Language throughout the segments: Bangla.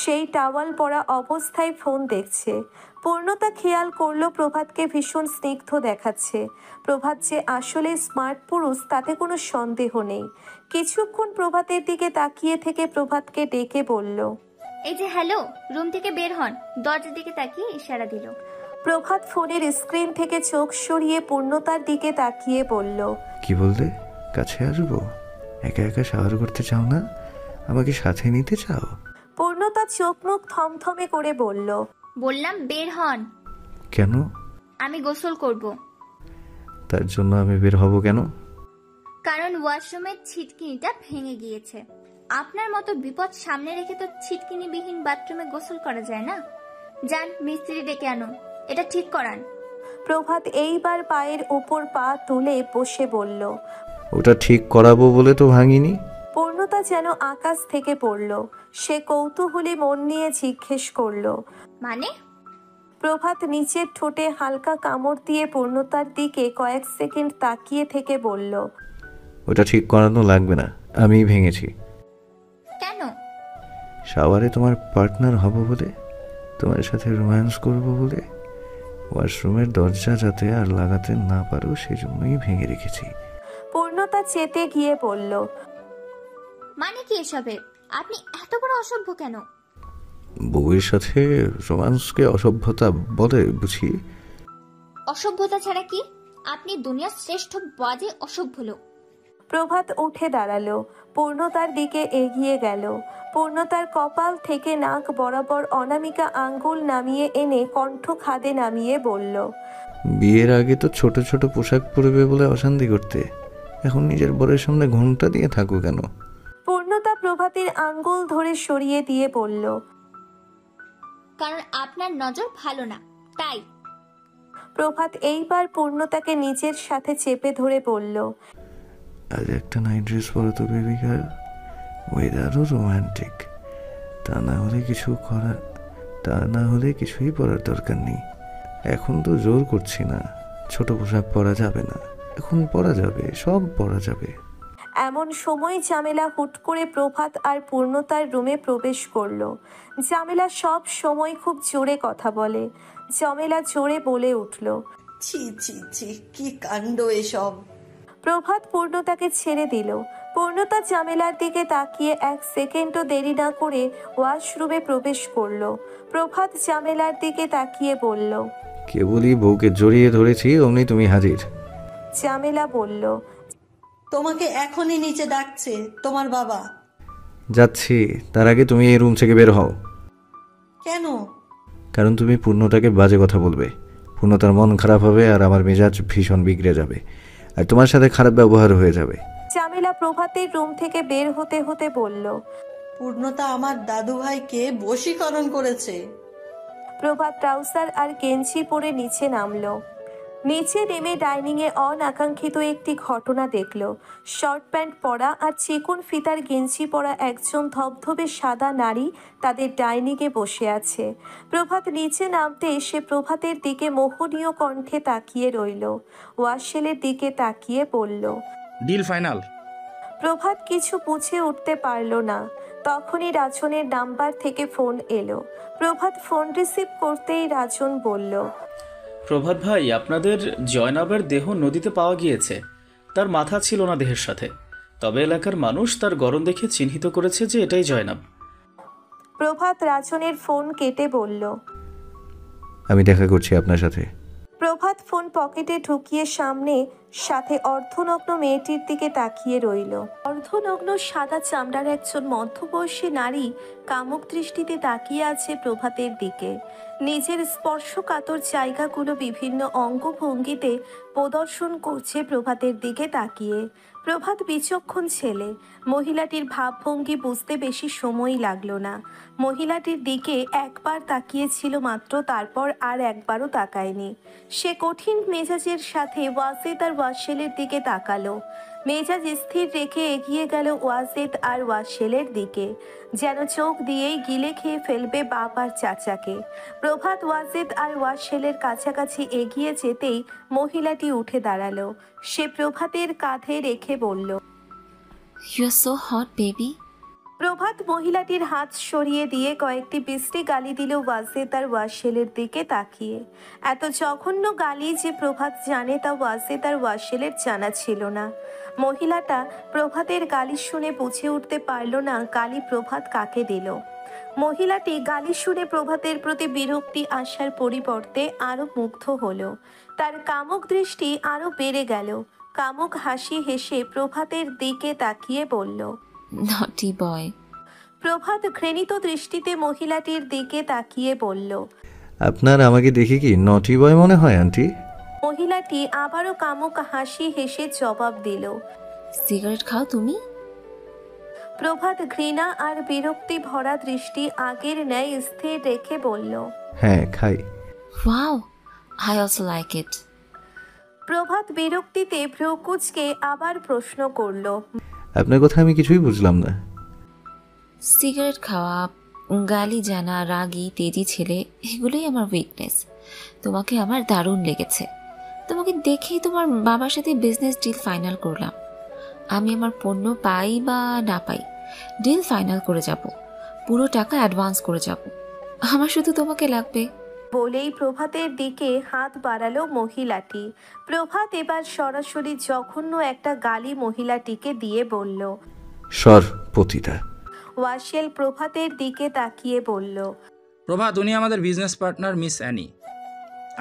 সেই টাওয়াল পরা অবস্থায় ফোন দেখছে। পূর্ণতা খেয়াল করলো প্রভাতকে ভীষণ স্নিগ্ধ দেখাচ্ছে। প্রভাত যে আসলে স্মার্ট পুরুষ তাতে কোনো সন্দেহ নেই। কিছুক্ষণ প্রভাতের দিকে তাকিয়ে থেকে প্রভাতকে ডেকে বলল, এই যে হ্যালো, রুম থেকে বের হন। দরজার দিকে তাকিয়ে ইশারা দিল। প্রভাত ফোনের স্ক্রিন থেকে চোখ সরিয়ে পূর্ণতার দিকে তাকিয়ে বলল, কি বললে? কাছে আসবো? একা একা শাওয়ার করতে চাও না? আমাকে সাথে নিতে চাও? পূর্ণতা চোখ মুখ থমথমে করে বলল, বললাম বের হন। কেন? আমি গোসল করব। তার জন্য আমি বের হব কেন? কারণ ওয়াশরুমের ছিটকিনিটা ভেঙে গিয়েছে। আপনার মতো বিপদ সামনে রেখে তো ছিটকিনিবিহীন বাথরুমে গোসল করা যায় না। যান, মিস্ত্রি ডেকে আনো, এটা ঠিক করান। প্রভাত এইবার পায়ের উপর পা তুলে বসে বলল, ওটা ঠিক করাবো বলে তো ভাঙিনি। পূর্ণতা যেন আকাশ থেকে পড়ল। সে কৌতূহলী মন নিয়ে জিজ্ঞেস করল, মানে? প্রভাত নিচের ঠোঁটে হালকা কামড় দিয়ে পূর্ণতার দিকে কয়েক সেকেন্ড তাকিয়ে থেকে বলল, ওটা ঠিক করানো লাগবে না, আমিই ভেঙেছি। কেন? শাওয়ারে তোমার পার্টনার হব বলে, তোমার সাথে রোম্যান্স করব বলে। ওয়াশরুমের দরজা যাতে আর লাগাতে না পারো সেজন্যই ভেঙে রেখেছি। পূর্ণতা চেতে গিয়ে বলল, মানে কি এসবে? আপনি এত বড় অসভ্য কেন? বউয়ের সাথে রোম্যান্সকে অসভ্যতা বলে বুঝি? অসভ্যতা ছাড়া কি? আপনি দুনিয়ার শ্রেষ্ঠ বাজে অসভ্য লোক। প্রভাত উঠে দাঁড়ালো, পূর্ণতার দিকে এগিয়ে গেল। পূর্ণতার কপাল থেকে নাক বরাবর অনামিকা আঙ্গুল নামিয়ে এনে কণ্ঠ খাদে নামিয়ে বলল, বিয়ের আগে তো ছোট ছোট পোশাক পরবে বলে অশান্তি করতে, এখন নিজের বরের সামনে ঘোমটা দিয়ে থাকো কেন? পূর্ণতা প্রভাতের আঙ্গুল ধরে সরিয়ে দিয়ে বলল, কারণ আপনার নজর ভালো না, তাই। প্রভাত এইবার পূর্ণতাকে নিজের সাথে চেপে ধরে বলল, আজ একটা নাইট ড্রেস পরো তো বেবি গার্ল, ওয়েদারও রোমান্টিক। তা না হলে কিছুই পরার দরকার নেই। এখন তো জোর করছি না, ছোট পোশাক পরা যাবে না, এখন পরা যাবে, সব পরা যাবে। এমন সময় জামেলা হুট করে প্রভাত আর পূর্ণতার রুমে প্রবেশ করলো। জামেলা সব সময় খুব জোরে কথা বলে। জামেলা জোরে বলে উঠল, ছি ছি ছি, কি কাণ্ড এসব! প্রভাত পূর্ণতাকে ছেড়ে দিল। পূর্ণতা জামেলার দিকে তাকিয়ে এক সেকেন্ডও দেরি না করে ওয়াশরুমে প্রবেশ করলো। প্রভাত জামেলার দিকে তাকিয়ে বলল, কেবলই বউকে জড়িয়ে ধরেছি অমনি তুমি হাজির। জামেলা বলল, তোমাকে এখনই নিচে ডাকছে তোমার বাবা। যাচ্ছি, তার আগে তুমি এই রুম থেকে বের হও। কেন? কারণ তুমি পূর্ণতাকে বাজে কথা বলবে, পূর্ণতার মন খারাপ হবে আর আমার মেজাজ ভীষণ বিগড়ে যাবে, আর তোমার সাথে খারাপ ব্যবহার হয়ে যাবে। জামেলা প্রভাতের রুম থেকে বের হতে হতে বলল, পূর্ণতা আমার দাদু ভাইকে বশীকরণ করেছে। প্রভাত ট্রাউজার আর গেঞ্জি পরে নিচে নামলো। নিচে নেমে ডাইনিংয়ে অনাকাঙ্ক্ষিত একটি ঘটনা দেখল। শর্ট প্যান্ট পরা আর চিকন ফিতার গেঞ্জি পরা একজন ধবধবে সাদা নারী তাদের ডাইনিংয়ে বসে আছে। প্রভাত নিচে নামতে এসে প্রভাতের দিকে মোহনীয় কণ্ঠে তাকিয়ে রইল। ওয়াশেলের দিকে তাকিয়ে বলল, ডিল ফাইনাল। প্রভাত কিছু বুঝে উঠতে পারল না। তখনই রাজনের নাম্বার থেকে ফোন এলো। প্রভাত ফোন রিসিভ করতেই রাজন বলল, প্রভাত ভাই, আপনাদের জয়নাবের দেহ নদীতে পাওয়া গিয়েছে। তার মাথা ছিল না দেহের সাথে, তবে এলাকার মানুষ তার গড়ন দেখে চিহ্নিত করেছে যে এটাই জয়নাব। প্রভাত রাজনের ফোন কেটে বলল, আমি দেখা করছি আপনার সাথে। প্রভাত ফোন পকেটে ঢুকিয়ে সাথে অর্ধনগ্ন মেয়েটির দিকে তাকিয়ে রইল। অর্ধনগ্ন সাদা চামড়ার একজন মধ্যবয়সী নারী কামুক দৃষ্টিতে তাকিয়ে আছে প্রভাতের দিকে। নিজের স্পর্শকাতর জায়গাগুলো বিভিন্ন অঙ্গভঙ্গিতে প্রদর্শন করছে প্রভাতের দিকে তাকিয়ে। প্রভাত বিচক্ষণ ছেলে। মহিলাটির ভাবভঙ্গি বুঝতে বেশি সময় লাগলো না। মহিলাটির দিকে একবার তাকিয়েছিল মাত্র, তারপর আর একবারও তাকায়নি। সে কঠিন মেজাজের সাথে ওয়াজেদ আর ওয়াসেলের দিকে তাকালো। মেজাজ স্থির রেখে এগিয়ে গেল ওয়াজেদ আর ওয়াসেলের দিকে, যেন চোখ দিয়েই গিলে খেয়ে ফেলবে বাপ আর চাচাকে। প্রভাত ওয়াজেদ আর ওয়াসেলের কাছাকাছি এগিয়ে যেতেই মহিলাটি উঠে দাঁড়ালো। সে প্রভাতের কাঁধে রেখে বলল, you are so hot baby. Prabhat মহিলাটির হাত সরিয়ে দিয়ে কয়েকটি বিশ্রী গালি দিল ওয়াজেদ আর ওয়াসেলের দিকে তাকিয়ে। এত জঘন্য গালি যে প্রভাত জানে তা ওয়াজেদ আর ওয়াসেলের জানা ছিল না। মহিলাটা প্রভাতের গালি শুনে বুঝে উঠতে পারল না গালি প্রভাত কাকে দিল। মহিলাটি গালি শুনে প্রভাতের প্রতি বিরক্তি আসার পরিবর্তে আরো মুগ্ধ হলো। তার কামুক দৃষ্টি আরো বেড়ে গেল। কামুক হাসি হেসে প্রভাতের দিকে তাকিয়ে বলল, নটি বয়। প্রভাত ঘৃণিত দৃষ্টিতে মহিলাটির দিকে তাকিয়ে বলল, আপনার আমাকে দেখে কি নটি বয় মনে হয় আন্টি? মহিলাটি আবারও কামুক হাসি হেসে জবাব দিল। সিগারেট খাও তুমি? প্রভাত ঘৃণা আর বিরক্তি ভরা দৃষ্টি আগের ন্যায় স্থির রেখে বলল, হ্যাঁ খাই। Wow, I also like it. Prabhat বিরক্তিতে ভ্রুকুচকে আবার প্রশ্ন করল, আপনার কথা আমি কিছুই বুঝলাম না। সিগারেট খাওয়া, গালি জানা, রাগী তেজি ছেলে, এগুলোই আমার উইকনেস। তোমাকে আমার দারুণ লেগেছে। তোমাকে দেখেই তোমার বাবার সাথে বিজনেস ডিল ফাইনাল করলাম। আমি আমার পণ্য পাই বা না পাই, ডিল ফাইনাল করে যাব। পুরো টাকা অ্যাডভান্স করে যাব। আমার শুধু তোমাকে লাগবে। বলেই প্রভাতের দিকে হাত বাড়ালো মহিলাটি। প্রভাত এবার সরাসরি জঘন্য একটা গালি মহিলাটিকে দিয়ে বলল, সর পতিতা। ওয়াসেল প্রভাতের দিকে তাকিয়ে বলল, প্রভাত, উনি আমাদের বিজনেস পার্টনার মিস অ্যানি,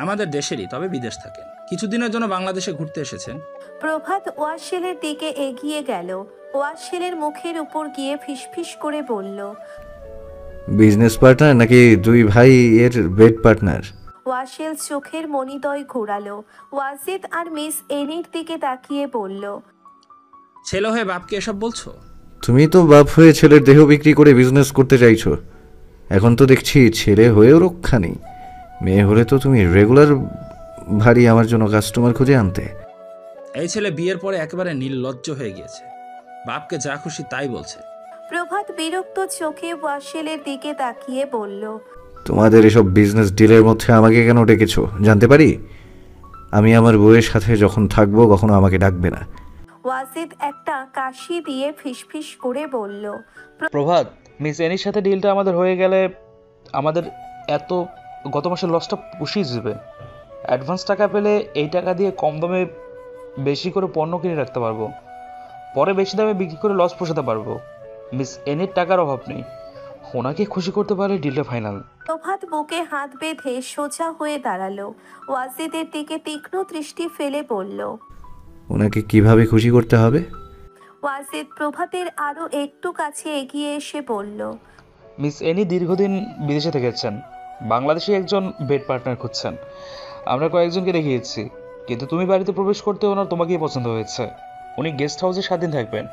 আমাদের দেশেরই, তবে বিদেশ থাকেন। কিছুদিনের জন্য বাংলাদেশে ঘুরতে এসেছেন। প্রভাত ওয়াসেলের দিকে এগিয়ে গেল। ওয়াসেলের মুখের উপর গিয়ে ফিসফিস করে বলল, বিজনেস পার্টনার নাকি দুই ভাই এর বেড পার্টনার? ওয়াসেল চোখের মণিদয় ঘোরালো। ওয়াজিদ আর মিস এনির দিকে তাকিয়ে বলল, ছেলে হয়ে বাপকে এসব বলছো? তুমি তো বাপ হয়ে ছেলের দেহ বিক্রি করে বিজনেস করতে চাইছো। এখন তো দেখছি ছেলে হয়েও রক্ষা নেই। মেয়ে হলে তো তুমি রেগুলার ভারী আমার জন্য কাস্টমার খুঁজে আনতে। এই ছেলে বিয়ের পরে একেবারে নির্লজ্জ হয়ে গিয়েছে, বাপকে যা খুশি তাই বলছে। প্রভাত বিরক্ত চোখে ওয়াসেলের দিকে তাকিয়ে বলল, তোমাদের এসব বিজনেস ডিলের মধ্যে আমাকে কেন ডেকেছো জানতে পারি? আমি আমার বউয়ের সাথে যখন থাকবো কখনো আমাকে ডাকবে না। ওয়াজিদ একটা কাশি দিয়ে ফিসফিস করে বলল, প্রভাত, মিস এনির সাথে ডিলটা আমাদের হয়ে গেলে আমাদের গত মাসের লসটা পুষিয়ে যাবে। অ্যাডভান্স টাকা পেলে এই টাকা দিয়ে কম দামে বেশি করে পণ্য কিনে রাখতে পারবো, পরে বেশি দামে বিক্রি করে লস পোষাতে পারবো। মিস এনির টাকার অভাব নেই, ওনাকে খুশি করতে পারলে ডিলটা ফাইনাল। প্রভাত বুকে হাত বেঁধে সোজা হয়ে দাঁড়ালো। ওয়াজিদের দিকে তীক্ষ্ণ দৃষ্টি ফেলে বলল, ওনাকে কিভাবে খুশি করতে হবে? ওয়াজিদ প্রভাতের আরো একটু কাছে এগিয়ে এসে বলল, মিস এনি দীর্ঘদিন বিদেশে থেকেছেন, বাংলাদেশে একজন বেড পার্টনার খুঁজছেন। আমরা কয়েকজনকে দেখিয়েছি, কিন্তু তুমি বাড়িতে প্রবেশ করতে ওনার তোমাকেই পছন্দ হয়েছে। উনি গেস্ট হাউসে 7 দিন থাকবেন।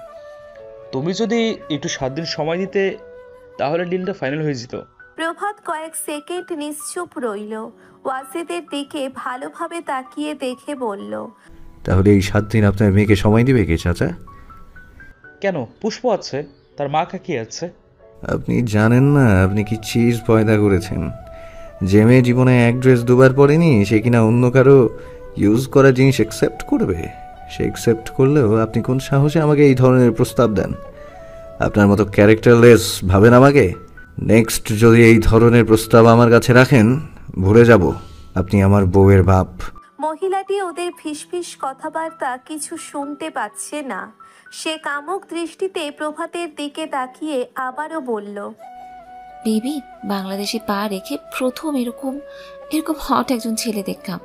তুমি যদি একটু 7 দিন সময় দিতে তাহলে ডিলটা ফাইনাল হয়ে যেত। প্রভাত কয়েক সেকেন্ড নিশ্চুপ রইল। ওয়াজিদের দিকে ভালোভাবে তাকিয়ে দেখে বলল, তাহলে এই 7 দিন আপনার মেয়েকে সময় দিবে কে চাচা? কেন, পুষ্প আছে, তার মা কাকি আছে। আপনি জানেন না আপনি কি চিজ পয়দা করেছেন? যে মেয়ে জীবনে এক ড্রেস দুবার পরেনি সে কিনা অন্য কারো ইউজ করা জিনিস অ্যাকসেপ্ট করবে? সে অ্যাকসেপ্ট করলেও আপনি কোন সাহসে আমাকে এই ধরনের প্রস্তাব দেন? আপনার মতো ক্যারেক্টারলেস ভাবেন আমাকে? নেক্সট যদি এই ধরনের প্রস্তাব আমার কাছে রাখেন ভুলে যাব আপনি আমার বউয়ের বাপ। মহিলাটি ওদের ফিসফিস কথাবার্তা কিছু শুনতে পাচ্ছে না। সে কামুক দৃষ্টিতে প্রভাতের দিকে তাকিয়ে আবারও বলল, বেবি, বাংলাদেশে পা রেখে প্রথম এরকম হট একজন ছেলে দেখলাম।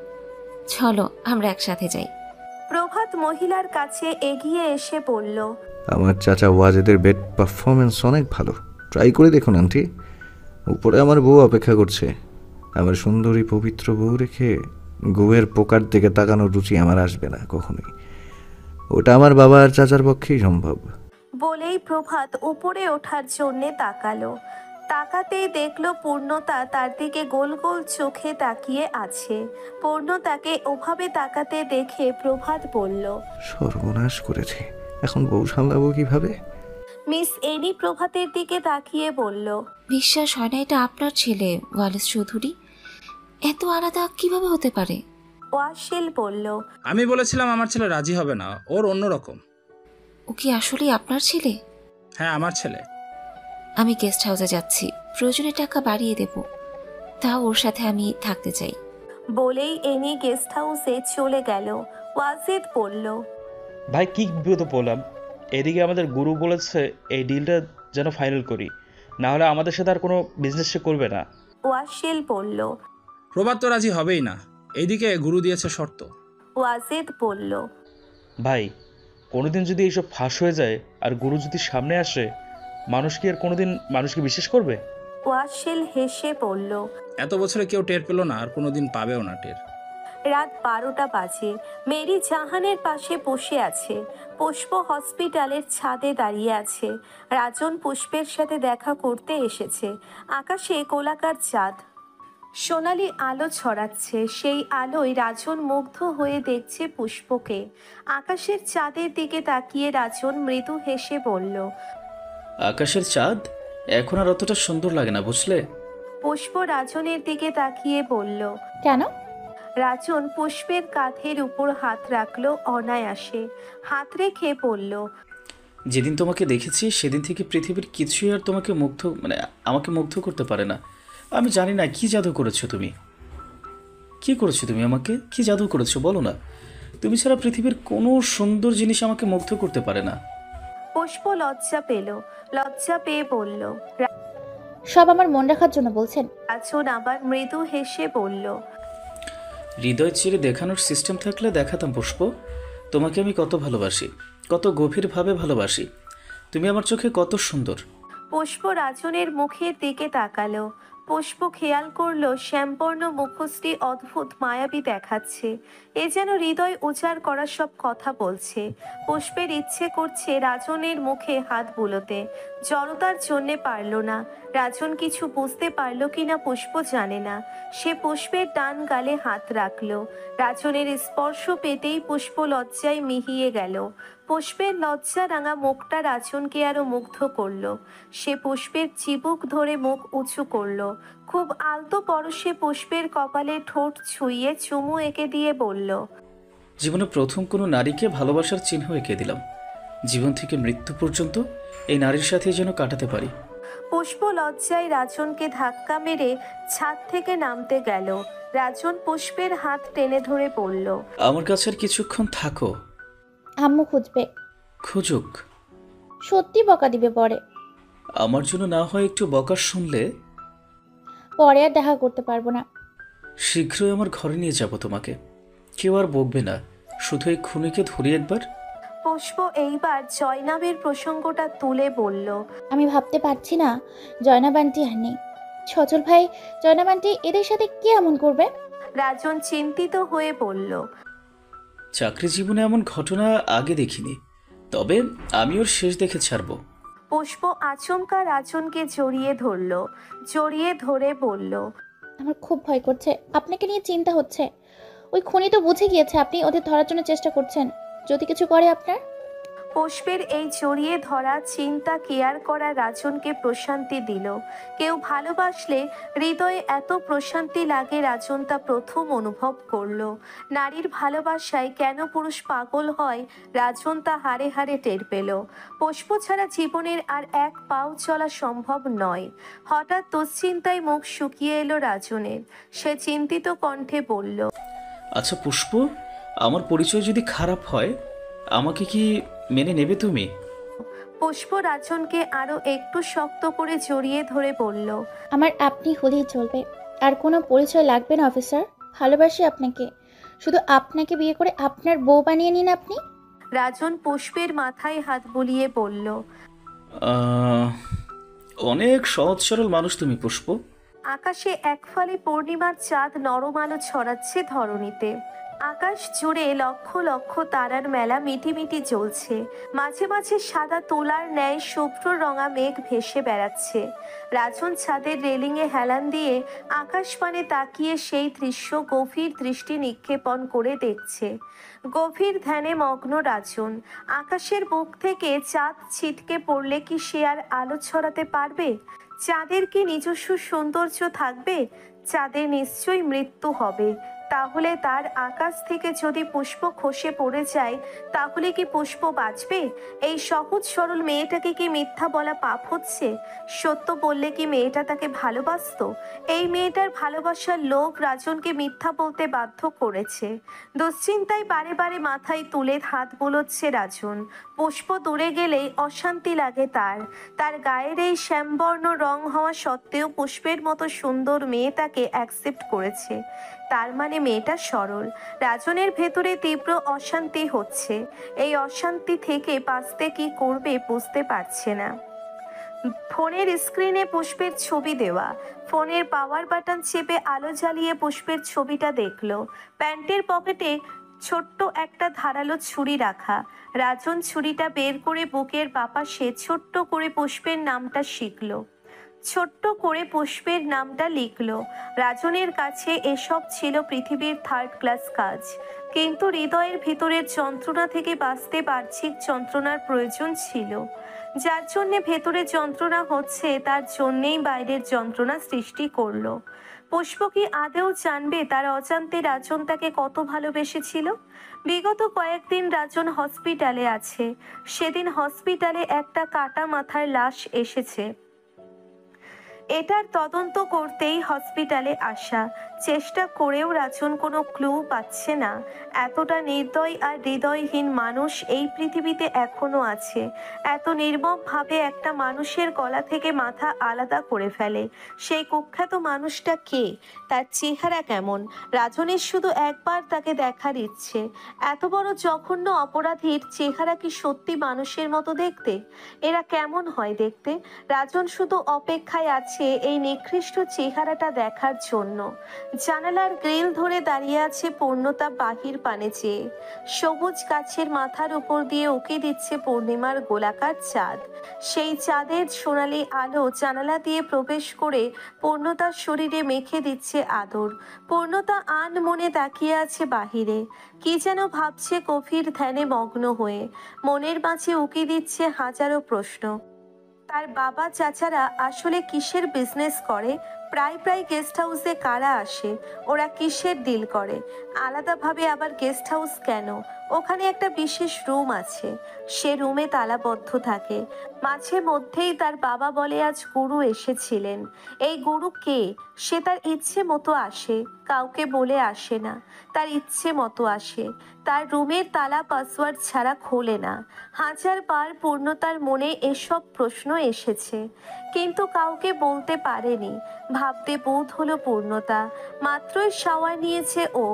চলো আমরা একসাথে যাই। প্রভাত মহিলার কাছে এগিয়ে এসে বলল, আমার চাচা ওয়াজেদের বেড পারফরমেন্স অনেক ভালো, ট্রাই করে দেখুন আন্টি। উপরে আমার বউ অপেক্ষা করছে। আমার সুন্দরী পবিত্র বউ রেখে গুয়ের পোকার দিকে তাকানোর রুচি আমার আসবে না কখনোই। ওটা আমার বাবা আর চাচার পক্ষেই সম্ভব। বলেই প্রভাত উপরে ওঠার জন্যে তাকালো। তাকাতেই দেখলো পূর্ণতা তার দিকে গোল গোল চোখে তাকিয়ে আছে। পূর্ণতাকে ওভাবে তাকাতে দেখে প্রভাত বলল, সর্বনাশ করেছে, এখন বউ সামলাবো কিভাবে? মিস এনি প্রভাতের দিকে তাকিয়ে বলল, বিশ্বাস হয় না এটা আপনার ছেলে ওয়ালেস চৌধুরী। এত আলাদা কিভাবে হতে পারে? ওয়াসেল বলল, আমি বলেছিলাম আমার ছেলে রাজি হবে না, ওর অন্যরকম। ও কি আসলে আপনার ছেলে? হ্যাঁ, আমার ছেলে। আমি গেস্ট হাউসে যাচ্ছি, প্রয়োজনে টাকা বাড়িয়ে দেব, তাও ওর সাথে আমি থাকতে চাই। বলেই এনি গেস্ট হাউসে চলে গেল। ওয়াজিদ বলল, ভাই কি বিপদে পড়লাম। এদিকে আমাদের গুরু বলেছে এই ডিলটা যেন ফাইনাল করি, না হলে আমাদের সাথে আর কোনো বিজনেস সে করবে না। ওয়াসিল বলল। প্রভাত তো রাজি হবেই না, এইদিকে গুরু দিয়েছে শর্ত। ওয়াজিদ বলল, ভাই কোনোদিন যদি এইসব ফাঁস হয়ে যায় আর গুরু যদি সামনে আসে, মানুষ কি আর কোনোদিন মানুষকে বিশ্বাস করবে? ওয়াসিল হেসে বলল। এত বছরে কেউ টের পেল না, আর কোনোদিন পাবেও না টের। রাত 12টা বাজে। মেরি জাহানের পাশে বসে আছে। পুষ্প হসপিটালের ছাদে দাঁড়িয়ে আছে। রাজন পুষ্পের সাথে দেখা করতে এসেছে। আকাশে গোলাকার চাঁদ, সোনালি আলো ছড়াচ্ছে। সেই আলোয় রাজন মুগ্ধ হয়ে দেখছে পুষ্পকে। আকাশের চাঁদের দিকে তাকিয়ে রাজন মৃদু হেসে বলল। আকাশের চাঁদ এখন আর অতটা সুন্দর লাগে না, বুঝলে? পুষ্প রাজনের দিকে তাকিয়ে বলল। কেন? রাজন পুষ্পের কাঁধের উপর হাত রাখলো অনায়াসে। হাত রেখে বলল, যেদিন তোমাকে দেখেছি সেদিন থেকে পৃথিবীর কিছুই আর তোমাকে আমাকে মুগ্ধ করতে পারে না। আমি জানি না কি জাদু করেছো তুমি। কি করেছো তুমি আমাকে? কি জাদু করেছো বলো না। তুমি ছাড়া পৃথিবীর কোনো সুন্দর জিনিস আমাকে মুগ্ধ করতে পারে না। পুষ্প লজ্জা পেল। লজ্জা পেয়ে বলল। সব আমার মন রাখার জন্য বলছেন? রাজন আবার মৃদু হেসে বলল। হৃদয় চিরে দেখানোর সিস্টেম থাকলে দেখাতাম পুষ্প। তোমাকে আমি কত ভালোবাসি, কত গভীরভাবে ভালোবাসি। তুমি আমার চোখে কত সুন্দর। পুষ্প রাজনের মুখের দিকে তাকালো। পুষ্প খেয়াল করলো শ্যামবর্ণ মুখশ্রী অদ্ভুত মায়াবী দেখাচ্ছে। এ যেন হৃদয় উজাড় করা সব কথা বলছে। পুষ্পের ইচ্ছে করছে রাজনের মুখে হাত বুলোতে। জড়তার জন্যে পারল না। রাজন কিছু বুঝতে পারল কিনা পুষ্প জানে না। সে পুষ্পের ডান গালে হাত রাখলো। রাজনের স্পর্শ পেতেই পুষ্প লজ্জায় মিহিয়ে গেল। পুষ্পের লজ্জা রাঙা মুখটা রাজনকে আরো মুগ্ধ করলো। সে পুষ্পের চিবুক ধরে মুখ উঁচু করলো। খুব আলতো পরশে পুষ্পের কপালে ঠোঁট ছুঁয়ে চুমু এঁকে দিয়ে বলল। জীবনে প্রথম কোনো নারীকে ভালোবাসার চিহ্ন এঁকে দিলাম। জীবন থেকে মৃত্যু পর্যন্ত এই নারীর সাথে যেন কাটাতে পারি। পুষ্প লজ্জায় রাজনকে ধাক্কা মেরে ছাদ থেকে নামতে গেল। রাজন পুষ্পের হাত টেনে ধরে বলল, আমার কাছে আর কিছুক্ষণ থাকো। আম্মু খুঁজবে। খুঁজুক। সত্যি বকা দিবে পরে। আমার জন্য না হয় একটু বকা শুনলে। পরে আর দেখা করতে পারবো না। শীঘ্রই আমার ঘরে নিয়ে যাব তোমাকে। কেউ আর বকবে না, শুধু এই খুনিকে ধরি একবার। পুষ্প এইবার জয়নাবের প্রসঙ্গটা তুলে বলল। আমি ভাবতে পারছি না জয়নাব আন্টি আর নেই। সজল ভাই, জয়নাব আন্টি এদের সাথে কি এমন করবে? রাজন চিন্তিত হয়ে বলল। চাকরি জীবনে এমন ঘটনা আগে দেখিনি, তবে আমি ওর শেষ দেখে ছাড়ব। পুষ্প আচমকা রাজনকে জড়িয়ে ধরল। জড়িয়ে ধরে বলল, আমার খুব ভয় করছে, আপনাকে নিয়ে চিন্তা হচ্ছে। ওই খুনি তো বুঝে গিয়েছে আপনি ওদের ধরার জন্য চেষ্টা করছেন। যদি কিছু করে আপনার। পুষ্পের এই জড়িয়ে ধরা, চিন্তা, কেয়ার করা রাজনকে প্রশান্তি দিল। কেউ ভালোবাসলে হৃদয়ে এত প্রশান্তি লাগে রাজন তা প্রথম অনুভব করলো। নারীর ভালোবাসায় কেন পুরুষ পাগল হয় রাজন তা হাড়ে হাড়ে টের পেল। পুষ্প ছাড়া জীবনের আর এক পাও চলা সম্ভব নয়। হঠাৎ দুশ্চিন্তায় মুখ শুকিয়ে এলো রাজনের। সে চিন্তিত কণ্ঠে বলল, আচ্ছা পুষ্প, আমার পরিচয় যদি খারাপ হয় আমাকে কি মেনে নেবে তুমি? পুষ্প রাজনকে আরো একটু শক্ত করে জড়িয়ে ধরে বলল, আমার আপনি হলেই চলবে, আর কোনো পরিচয় লাগবে না অফিসার। ভালোবাসি আপনাকে, শুধু আপনাকে বিয়ে করে আপনার বউ বানিয়ে নিন আপনি। রাজন পুষ্পের মাথায় হাত বুলিয়ে বলল, অনেক সহজ সরল মানুষ তুমি পুষ্প। আকাশে এক ফালি পূর্ণিমার চাঁদ নরম আলো ছড়াচ্ছে ধরণীতে। আকাশ জুড়ে লক্ষ লক্ষ তারার মেলা মিটিমিটি জ্বলছে। মাঝে মাঝে সাদা তোলার ন্যায় শুভ্র রঙা মেঘ ভেসে বেড়াচ্ছে। রাজন ছাদের রেলিংয়ে হেলান দিয়ে আকাশ পানে তাকিয়ে সেই দৃশ্য গভীর দৃষ্টি নিক্ষেপণ করে দেখছে। গভীর ধ্যানে মগ্ন রাজন। আকাশের বুক থেকে চাঁদ ছিটকে পড়লে কি সে আর আলো ছড়াতে পারবে? চাঁদের কি নিজস্ব সৌন্দর্য থাকবে? চাঁদের নিশ্চয়ই মৃত্যু হবে। তাহলে তার আকাশ থেকে যদি পুষ্প খসে পড়ে যায় তাহলে কি পুষ্প বাঁচবে? এই সহজ সরল মেয়েটাকে কি মিথ্যা বলা পাপ হচ্ছে? সত্য বললে কি মেয়েটা তাকে ভালোবাসতো? এই মেয়েটার ভালোবাসার লোক রাজনকে মিথ্যা বলতে বাধ্য করেছে। দুশ্চিন্তায় বারে বারে মাথায় তুলে হাত বুলোচ্ছে রাজন। পুষ্প দূরে গেলেই অশান্তি লাগে তার। তার গায়ের এই শ্যামবর্ণ রং হওয়া সত্ত্বেও পুষ্পের মতো সুন্দর মেয়ে তাকে অ্যাকসেপ্ট করেছে। তার মানে মেয়েটা সরল। রাজনের ভেতরে তীব্র অশান্তি হচ্ছে। এই অশান্তি থেকে বাঁচতে কি করবে বুঝতে পারছে না। ফোনের স্ক্রিনে পুষ্পের ছবি দেওয়া। ফোনের পাওয়ার বাটন চেপে আলো জ্বালিয়ে পুষ্পের ছবিটা দেখলো। প্যান্টের পকেটে ছোট্ট একটা ধারালো ছুরি রাখা। রাজন ছুরিটা বের করে বুকের বাপাশে ছোট্ট করে পুষ্পের নামটা শিখলো। ছোট্ট করে পুষ্পের নামটা লিখলো। রাজনের কাছে এসব ছিল পৃথিবীর থার্ড ক্লাস কাজ, কিন্তু হৃদয়ের ভিতরের যন্ত্রণা থেকে বাঁচতে বাহ্যিক যন্ত্রণার প্রয়োজন ছিল। যার জন্যে ভেতরে যন্ত্রণা হচ্ছে তার জন্যেই বাইরের যন্ত্রণা সৃষ্টি করলো। পুষ্প কি আদেও জানবে তার অজান্তে রাজন তাকে কত ভালোবেসেছিল? বিগত কয়েকদিন রাজন হসপিটালে আছে। সেদিন হসপিটালে একটা কাটা মাথার লাশ এসেছে। এটার তদন্ত করতেই হসপিটালে আসা। চেষ্টা করেও রাজন কোনো ক্লু পাচ্ছে না। এতটা নির্দয় আর হৃদয়হীন মানুষ এই পৃথিবীতে এখনো আছে। এত নির্মমভাবে একটা মানুষের গলা থেকে মাথা আলাদা করে ফেলে। সেই কুখ্যাত মানুষটা কে? তার চেহারা কেমন? রাজনের শুধু একবার তাকে দেখার ইচ্ছে। এত বড় জঘন্য অপরাধীর চেহারা কি সত্যি মানুষের মতো দেখতে? এরা কেমন হয় দেখতে? রাজন শুধু অপেক্ষায় আছে এই নিকৃষ্ট চেহারাটা দেখার জন্য। জানালার গ্রিল ধরে দাঁড়িয়ে আছে পূর্ণতা বাহির পানে চেয়ে। সবুজ গাছের মাথার উপর দিয়ে উকি দিচ্ছে পূর্ণিমার গোলাকার চাঁদ। সেই চাঁদের সোনালি আলো জানালা দিয়ে প্রবেশ করে পূর্ণতার শরীরে মেখে দিচ্ছে আদর। পূর্ণতা মনে তাকিয়ে আছে বাহিরে। কি যেন ভাবছে গভীর ধ্যানে মগ্ন হয়ে। মনের মাঝে উকি দিচ্ছে হাজারো প্রশ্ন। তার বাবা চাচারা আসলে কিসের বিজনেস করে? প্রায় গেস্ট হাউসে কারা আসে? ওরা কিসের ডিল করে? আলাদাভাবে আবার গেস্ট হাউস কেন? ওখানে একটা বিশেষ রুম আছে। সে রুমে তালাবদ্ধ থাকে। মাঝে মধ্যেই তার বাবা বলে আজ গুরু এসেছিলেন। এই গুরু কে? সে তার ইচ্ছে মতো আসে, কাউকে বলে আসে না। তার ইচ্ছে মতো আসে। তার রুমের তালা পাসওয়ার্ড ছাড়া খোলে না। হাজার বার পূর্ণতার মনে এসব প্রশ্ন এসেছে, কিন্তু কাউকে বলতে পারেনি। ভাবতে বোধ হলো পূর্ণতা। মাত্রই শাওয়ার নিয়েছে ও।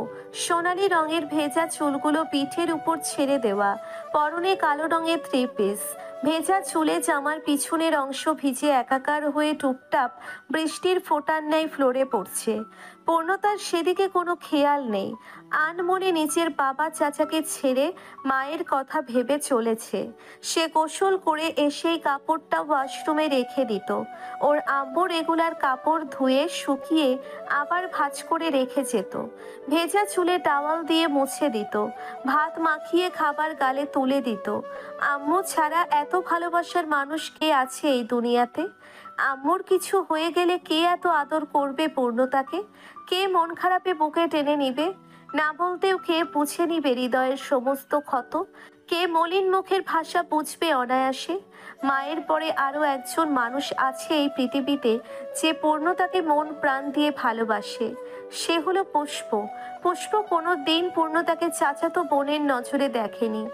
সোনালি রঙের ভেজা চুলগুলো পিঠের উপর ছেড়ে দেওয়া। পরনে কালো রঙের থ্রি পিস। ভেজা চুলে জামার পিছনের অংশ ভিজে একাকার হয়ে টুপটাপ বৃষ্টির ফোঁটার ন্যায় ফ্লোরে পড়ছে। পূর্ণতার সেদিকে কোনো খেয়াল নেই। আনমনে নিজের বাবা চাচাকে ছেড়ে মায়ের কথা ভেবে চলেছে। সে গোসল করে এসেই কাপড়টা ওয়াশরুমে রেখে দিত। ওর আব্বু রেগুলার কাপড় ধুয়ে শুকিয়ে আবার ভাঁজ করে রেখে যেত। ভেজা চুলে টাওয়াল দিয়ে মুছে দিত। ভাত মাখিয়ে খাবার গালে তুলে দিত। আম্মু ছাড়া এত ভালোবাসার মানুষ কে আছে এই দুনিয়াতে? আম্মুর কিছু হয়ে গেলে কে এত আদর করবে পূর্ণতাকে? কে মন খারাপে বুকে টেনে নিবে? না বলতেও কে বুঝে নিবে হৃদয়ের সমস্ত ক্ষত? কে মলিন মুখের ভাষা বুঝবে অনায়াসে? মায়ের পরে আরো একজন মানুষ আছে এই পৃথিবীতে যে পূর্ণতাকে মন প্রাণ দিয়ে ভালোবাসে। সে হলো পুষ্প। পুষ্প কোনো দিন পূর্ণতাকে চাচাতো বোনের নজরে দেখেনি।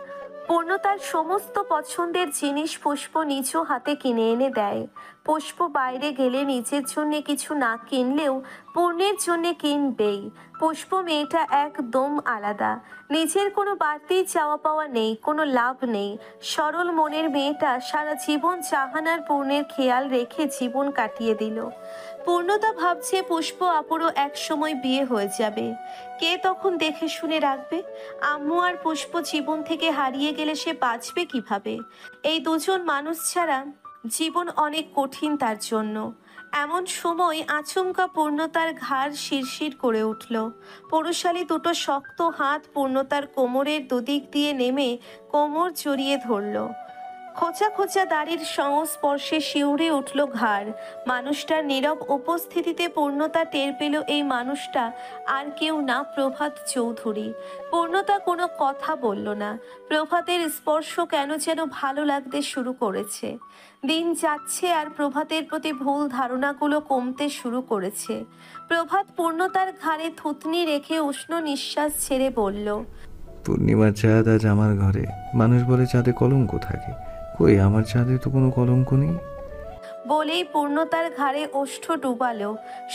পূর্ণতার সমস্ত পছন্দের জিনিস পুষ্প নিজ হাতে কিনে এনে দেয়। পুষ্প বাইরে গেলে নিজের জন্য কিছু না কিনলেও পূর্ণের জন্য কিনবেই। পুষ্প মেয়েটা একদম আলাদা। নিজের কোনো বাড়তি চাওয়া পাওয়া নেই, কোনো লাভ নেই। সরল মনের মেয়েটা সারা জীবন জাহানার পূর্ণের খেয়াল রেখে জীবন কাটিয়ে দিল। পূর্ণতা ভাবছে পুষ্প আপুরও এক সময় বিয়ে হয়ে যাবে। কে তখন দেখে শুনে রাখবে? আম্মু আর পুষ্প জীবন থেকে হারিয়ে গেলে সে বাঁচবে কিভাবে? এই দুজন মানুষ ছাড়া জীবন অনেক কঠিন তার জন্য। এমন সময় আচমকা পূর্ণতার ঘাড় শিরশির করে উঠল। পৌরুষালী দুটো শক্ত হাত পূর্ণতার কোমরের দুদিক দিয়ে নেমে কোমর জড়িয়ে ধরল। খোঁচা খোঁচা দাড়ির সংস্পর্শে শিউরে উঠল ঘাড়। মানুষটার নীরব উপস্থিতিতে পূর্ণতা টের পেল এই মানুষটা আর কেউ না, প্রভাত চৌধুরী। পূর্ণতা কোনো কথা বলল না। প্রভাতের স্পর্শ কেন যেন ভালো লাগতে শুরু করেছে। দিন যাচ্ছে আর প্রভাতের প্রতি ভুল ধারণাগুলো কমতে শুরু করেছে। প্রভাত পূর্ণতার ঘাড়ে থুতনি রেখে উষ্ণ নিঃশ্বাস ছেড়ে বলল, পূর্ণিমার চাঁদ আজ আমার ঘরে। মানুষ বলে চাঁদে কলঙ্ক থাকে, কই আমার চাঁদে তো কোনো কলঙ্ক নেই। বলেই পূর্ণতার ঘাড়ে ওষ্ঠ ডুবালো।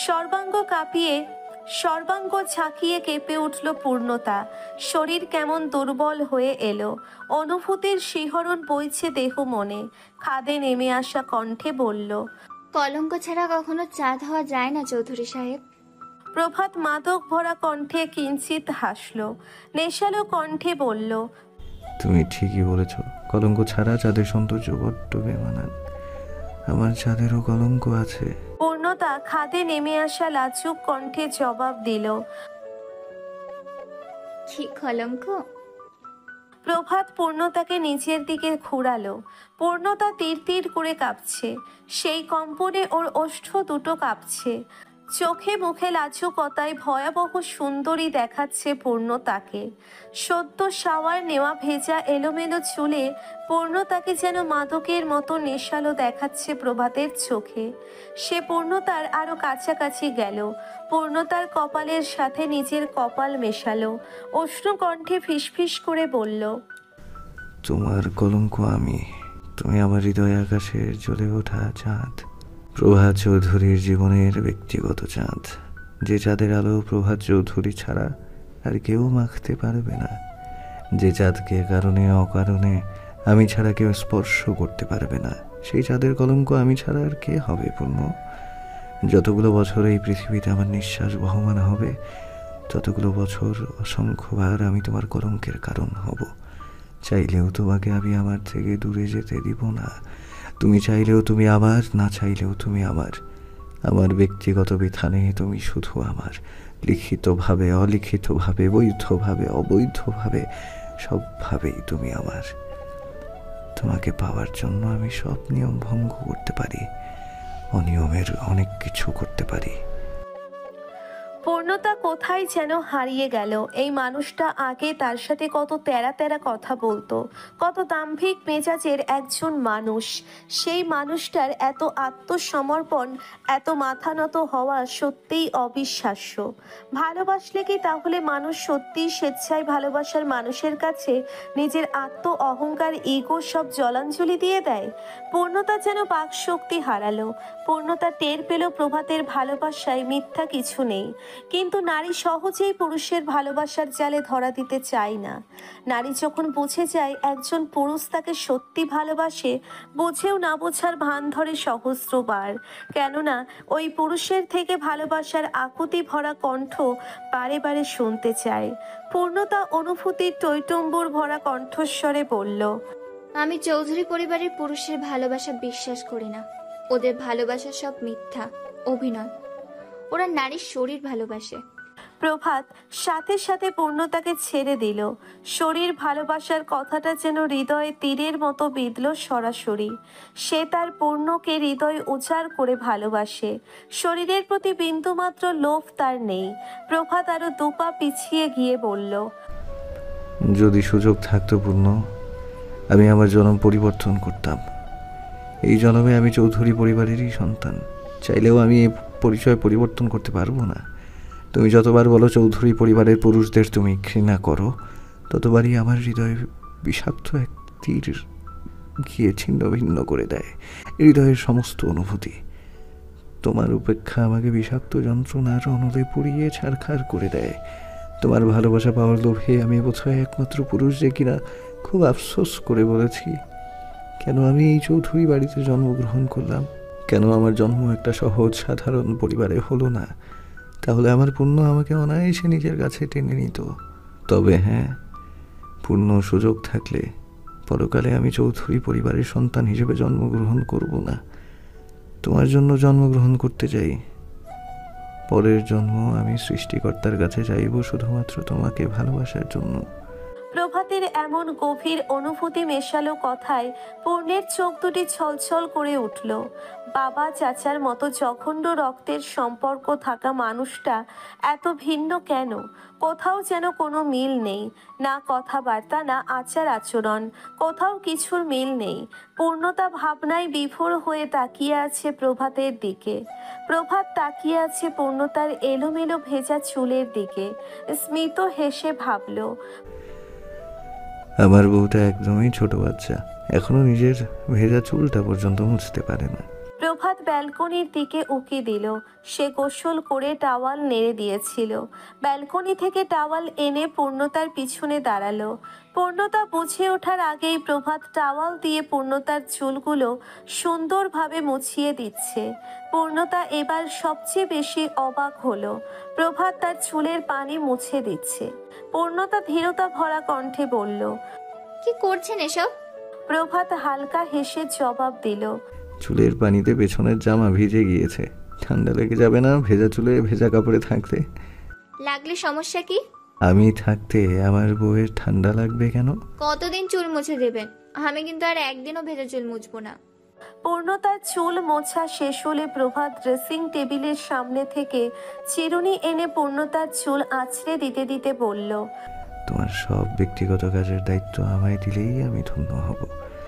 সর্বাঙ্গ ঝাঁকিয়ে কেঁপে উঠল পূর্ণতা। শরীর কেমন দুর্বল হয়ে এলো। অনুভূতির শিহরণ বইছে দেহ মনে। খাদে নেমে আসা কণ্ঠে বলল, কলঙ্ক ছাড়া কখনো চাঁদ হওয়া যায় না চৌধুরী সাহেব। প্রভাত মাদক ভরা কণ্ঠে কিঞ্চিত হাসল। নেশালো কণ্ঠে বলল, তুমি ঠিকই বলেছ, কলঙ্ক ছাড়া চাঁদের সৌন্দর্য বড্ড বেমানান। আমার চাঁদেরও কলঙ্ক আছে। পূর্ণতা খাদে নেমে আসা লাজুক কণ্ঠে জবাব দিল, কি কলঙ্ক? প্রভাত পূর্ণতাকে নিচের দিকে ঘুরালো। পূর্ণতা তীর তীর করে কাঁপছে। সেই কম্পনে ওর ওষ্ঠ দুটো কাঁপছে। চোখে মুখে লাজুকতায় ভয়াবহ সুন্দরী দেখাচ্ছে পূর্ণতাকে। সদ্য শাওয়ার নেওয়া ভেজা এলোমেলো চুলে পূর্ণতাকে যেন মাদকের মতো নেশালো দেখাচ্ছে প্রভাতের চোখে। সে পূর্ণতার আরো কাছাকাছি গেল। পূর্ণতার কপালের সাথে নিজের কপাল মেশালো। উষ্ণ কণ্ঠে ফিসফিস করে বলল, তোমার কলঙ্ক আমি। তুমি আমার হৃদয় আকাশের জ্বলে ওঠা চাঁদ, প্রভাত চৌধুরীর জীবনের ব্যক্তিগত চাঁদ, যে চাঁদের আলো প্রভাত চৌধুরী ছাড়া আর কেউ মাখতে পারবে না, যে চাঁদকে কারণে অকারণে আমি ছাড়া কেউ স্পর্শ করতে পারবে না। সেই চাঁদের কলঙ্ক আমি ছাড়া আর কে হবে পূর্ণ? যতগুলো বছর এই পৃথিবীতে আমার নিঃশ্বাস বহমান হবে, ততগুলো বছর অসংখ্যবার আমি তোমার কলঙ্কের কারণ হব। চাইলেও তোমাকে আমি আমার থেকে দূরে যেতে দিব না। তুমি চাইলেও তুমি আমার, না চাইলেও তুমি আমার। আমার ব্যক্তিগত বিধানে তুমি শুধু আমার। লিখিতভাবে, অলিখিতভাবে, বৈধভাবে, অবৈধভাবে, সবভাবেই তুমি আমার। তোমাকে পাওয়ার জন্য আমি সব নিয়ম ভঙ্গ করতে পারি, অনিয়মের অনেক কিছু করতে পারি। পূর্ণতা কোথায় যেন হারিয়ে গেল। এই মানুষটা আগে তার সাথে কত তেরা তেরা কথা বলতো, কত দাম্ভিক মেজাজের একজন মানুষ। সেই মানুষটার এত আত্মসমর্পণ, এত মাথা নত হওয়া সত্যিই অবিশ্বাস্য। ভালোবাসলে কি তাহলে মানুষ সত্যিই স্বেচ্ছায় ভালোবাসার মানুষের কাছে নিজের আত্ম অহংকার, ইগো সব জলাঞ্জলি দিয়ে দেয়? পূর্ণতা যেন বাকশক্তি হারালো। পূর্ণতা টের পেল প্রভাতের ভালোবাসায় মিথ্যা কিছু নেই। কিন্তু নারী সহজেই পুরুষের ভালোবাসার জালে ধরা দিতে চায় না। নারী যখন বুঝে যায় একজন পুরুষ তাকে সত্যি ভালোবাসে, বুঝেও না বোঝার ভান ধরে সহস্রবার। কেননা ওই পুরুষের থেকে ভালোবাসার আকুতি ভরা কণ্ঠ বারে বারে শুনতে চায়। পূর্ণতা অনুভূতির টইটম্বুর ভরা কণ্ঠস্বরে বলল, আমি চৌধুরী পরিবারের পুরুষের ভালোবাসা বিশ্বাস করি না। ওদের ভালোবাসা সব মিথ্যা, অভিনয়। ওরা নারীর শরীর ভালোবাসে। প্রভাত সাথে সাথে পূর্ণতাকে ছেড়ে দিল। শরীর ভালোবাসার কথাটা যেন হৃদয়ে তীরের মতো বিঁধল সরাসরি। সে তার পূর্ণকে হৃদয় উজাড় করে ভালোবাসে। শরীরের প্রতি বিন্দুমাত্র লোভ তার নেই। প্রভাত আরো দুপা পিছিয়ে গিয়ে বলল, যদি সুযোগ থাকতো পূর্ণ, আমি আমার জন্ম পরিবর্তন করতাম। এই জন্মে আমি চৌধুরী পরিবারেরই সন্তান। চাইলেও আমি এই পরিচয় পরিবর্তন করতে পারবো না। তুমি যতবার বলো চৌধুরী পরিবারের পুরুষদের তুমি ঘৃণা করো, ততবারই আমার হৃদয়ে বিষাক্ত এক তীর গিয়ে ছিন্ন ভিন্ন করে দেয় হৃদয়ের সমস্ত অনুভূতি। তোমার উপেক্ষা আমাকে বিষাক্ত যন্ত্রণার অনলে পুড়িয়ে ছারখার করে দেয়। তোমার ভালোবাসা পাওয়ার লোভে আমি বোধহয় একমাত্র পুরুষ যে কিনা খুব আফসোস করে বলেছি, কেন আমি এই চৌধুরী বাড়িতে জন্মগ্রহণ করলাম? কেন আমার জন্ম একটা সহজ সাধারণ পরিবারে হলো না? তাহলে আমার পূর্ণ আমাকে অনায়াসে নিজের কাছে টেনে নিত। তবে হ্যাঁ, পূর্ণ সুযোগ থাকলে পরকালে আমি চৌধুরী পরিবারের সন্তান হিসেবে জন্মগ্রহণ করব না, তোমার জন্য জন্মগ্রহণ করতে চাই। পরের জন্ম আমি সৃষ্টিকর্তার কাছে চাইব শুধুমাত্র তোমাকে ভালোবাসার জন্য। প্রভাত প্রভাতের এমন গভীর অনুভূতি মেশালো কথায় পূর্ণের চোখ দুটি ছলছল করে উঠল। বাবা চাচার মতো জঘন্য রক্তের সম্পর্ক থাকা মানুষটা এত ভিন্ন কেন? কোথাও যেন কোনো মিল নেই, না কথাবার্তা, না আচার আচরণ, কোথাও কিছুর মিল নেই। পূর্ণতা ভাবনায় বিভোর হয়ে তাকিয়ে আছে প্রভাতের দিকে। প্রভাত তাকিয়ে আছে পূর্ণতার এলোমেলো ভেজা চুলের দিকে। স্মিত হেসে ভাবল, আমার বউটা একদমই ছোট বাচ্চা, এখনো নিজের ভেজা চুলটা পর্যন্ত মুছতে পারে না। প্রভাত ব্যালকনির দিকে উকি দিল। সে গোসল করে টাওয়াল নেড়ে দিয়েছিল। ব্যালকনি থেকে টাওয়াল এনে পূর্ণতার পিছনে দাঁড়ালো। পূর্ণতা বুঝে ওঠার আগেই প্রভাত টাওয়াল দিয়ে পূর্ণতার চুলগুলো সুন্দরভাবে মুছিয়ে দিচ্ছে। পূর্ণতা এবার সবচেয়ে বেশি অবাক হলো। প্রভাত তার চুলের পানি মুছে দিচ্ছে। পূর্ণতা ধীরতা ভরা কণ্ঠে বলল, কি করছেন এসব? প্রভাত হালকা হেসে জবাব দিল, চুলের পানিতে পেছনের জামা ভিজে গিয়েছে, ঠান্ডা লেগে যাবে না ভেজা চুলে ভেজা কাপড়ে থাকতে? লাগলে সমস্যা কি? আমি থাকতে আমার বউয়ের ঠান্ডা লাগবে কেন? কতদিন চুল মুছে দেবেন? আমি কিন্তু আর একদিনও ভেজা চুল মুছবো না। পূর্ণতার চুল মোছা শেষ হলে প্রভাত ড্রেসিং টেবিলের সামনে থেকে চিরুনি এনে পূর্ণতার চুল আঁচড়ে দিতে দিতে বলল, তোমার সব ব্যক্তিগত কাজের দায়িত্ব আমায় দিলেই আমি ধন্য হব।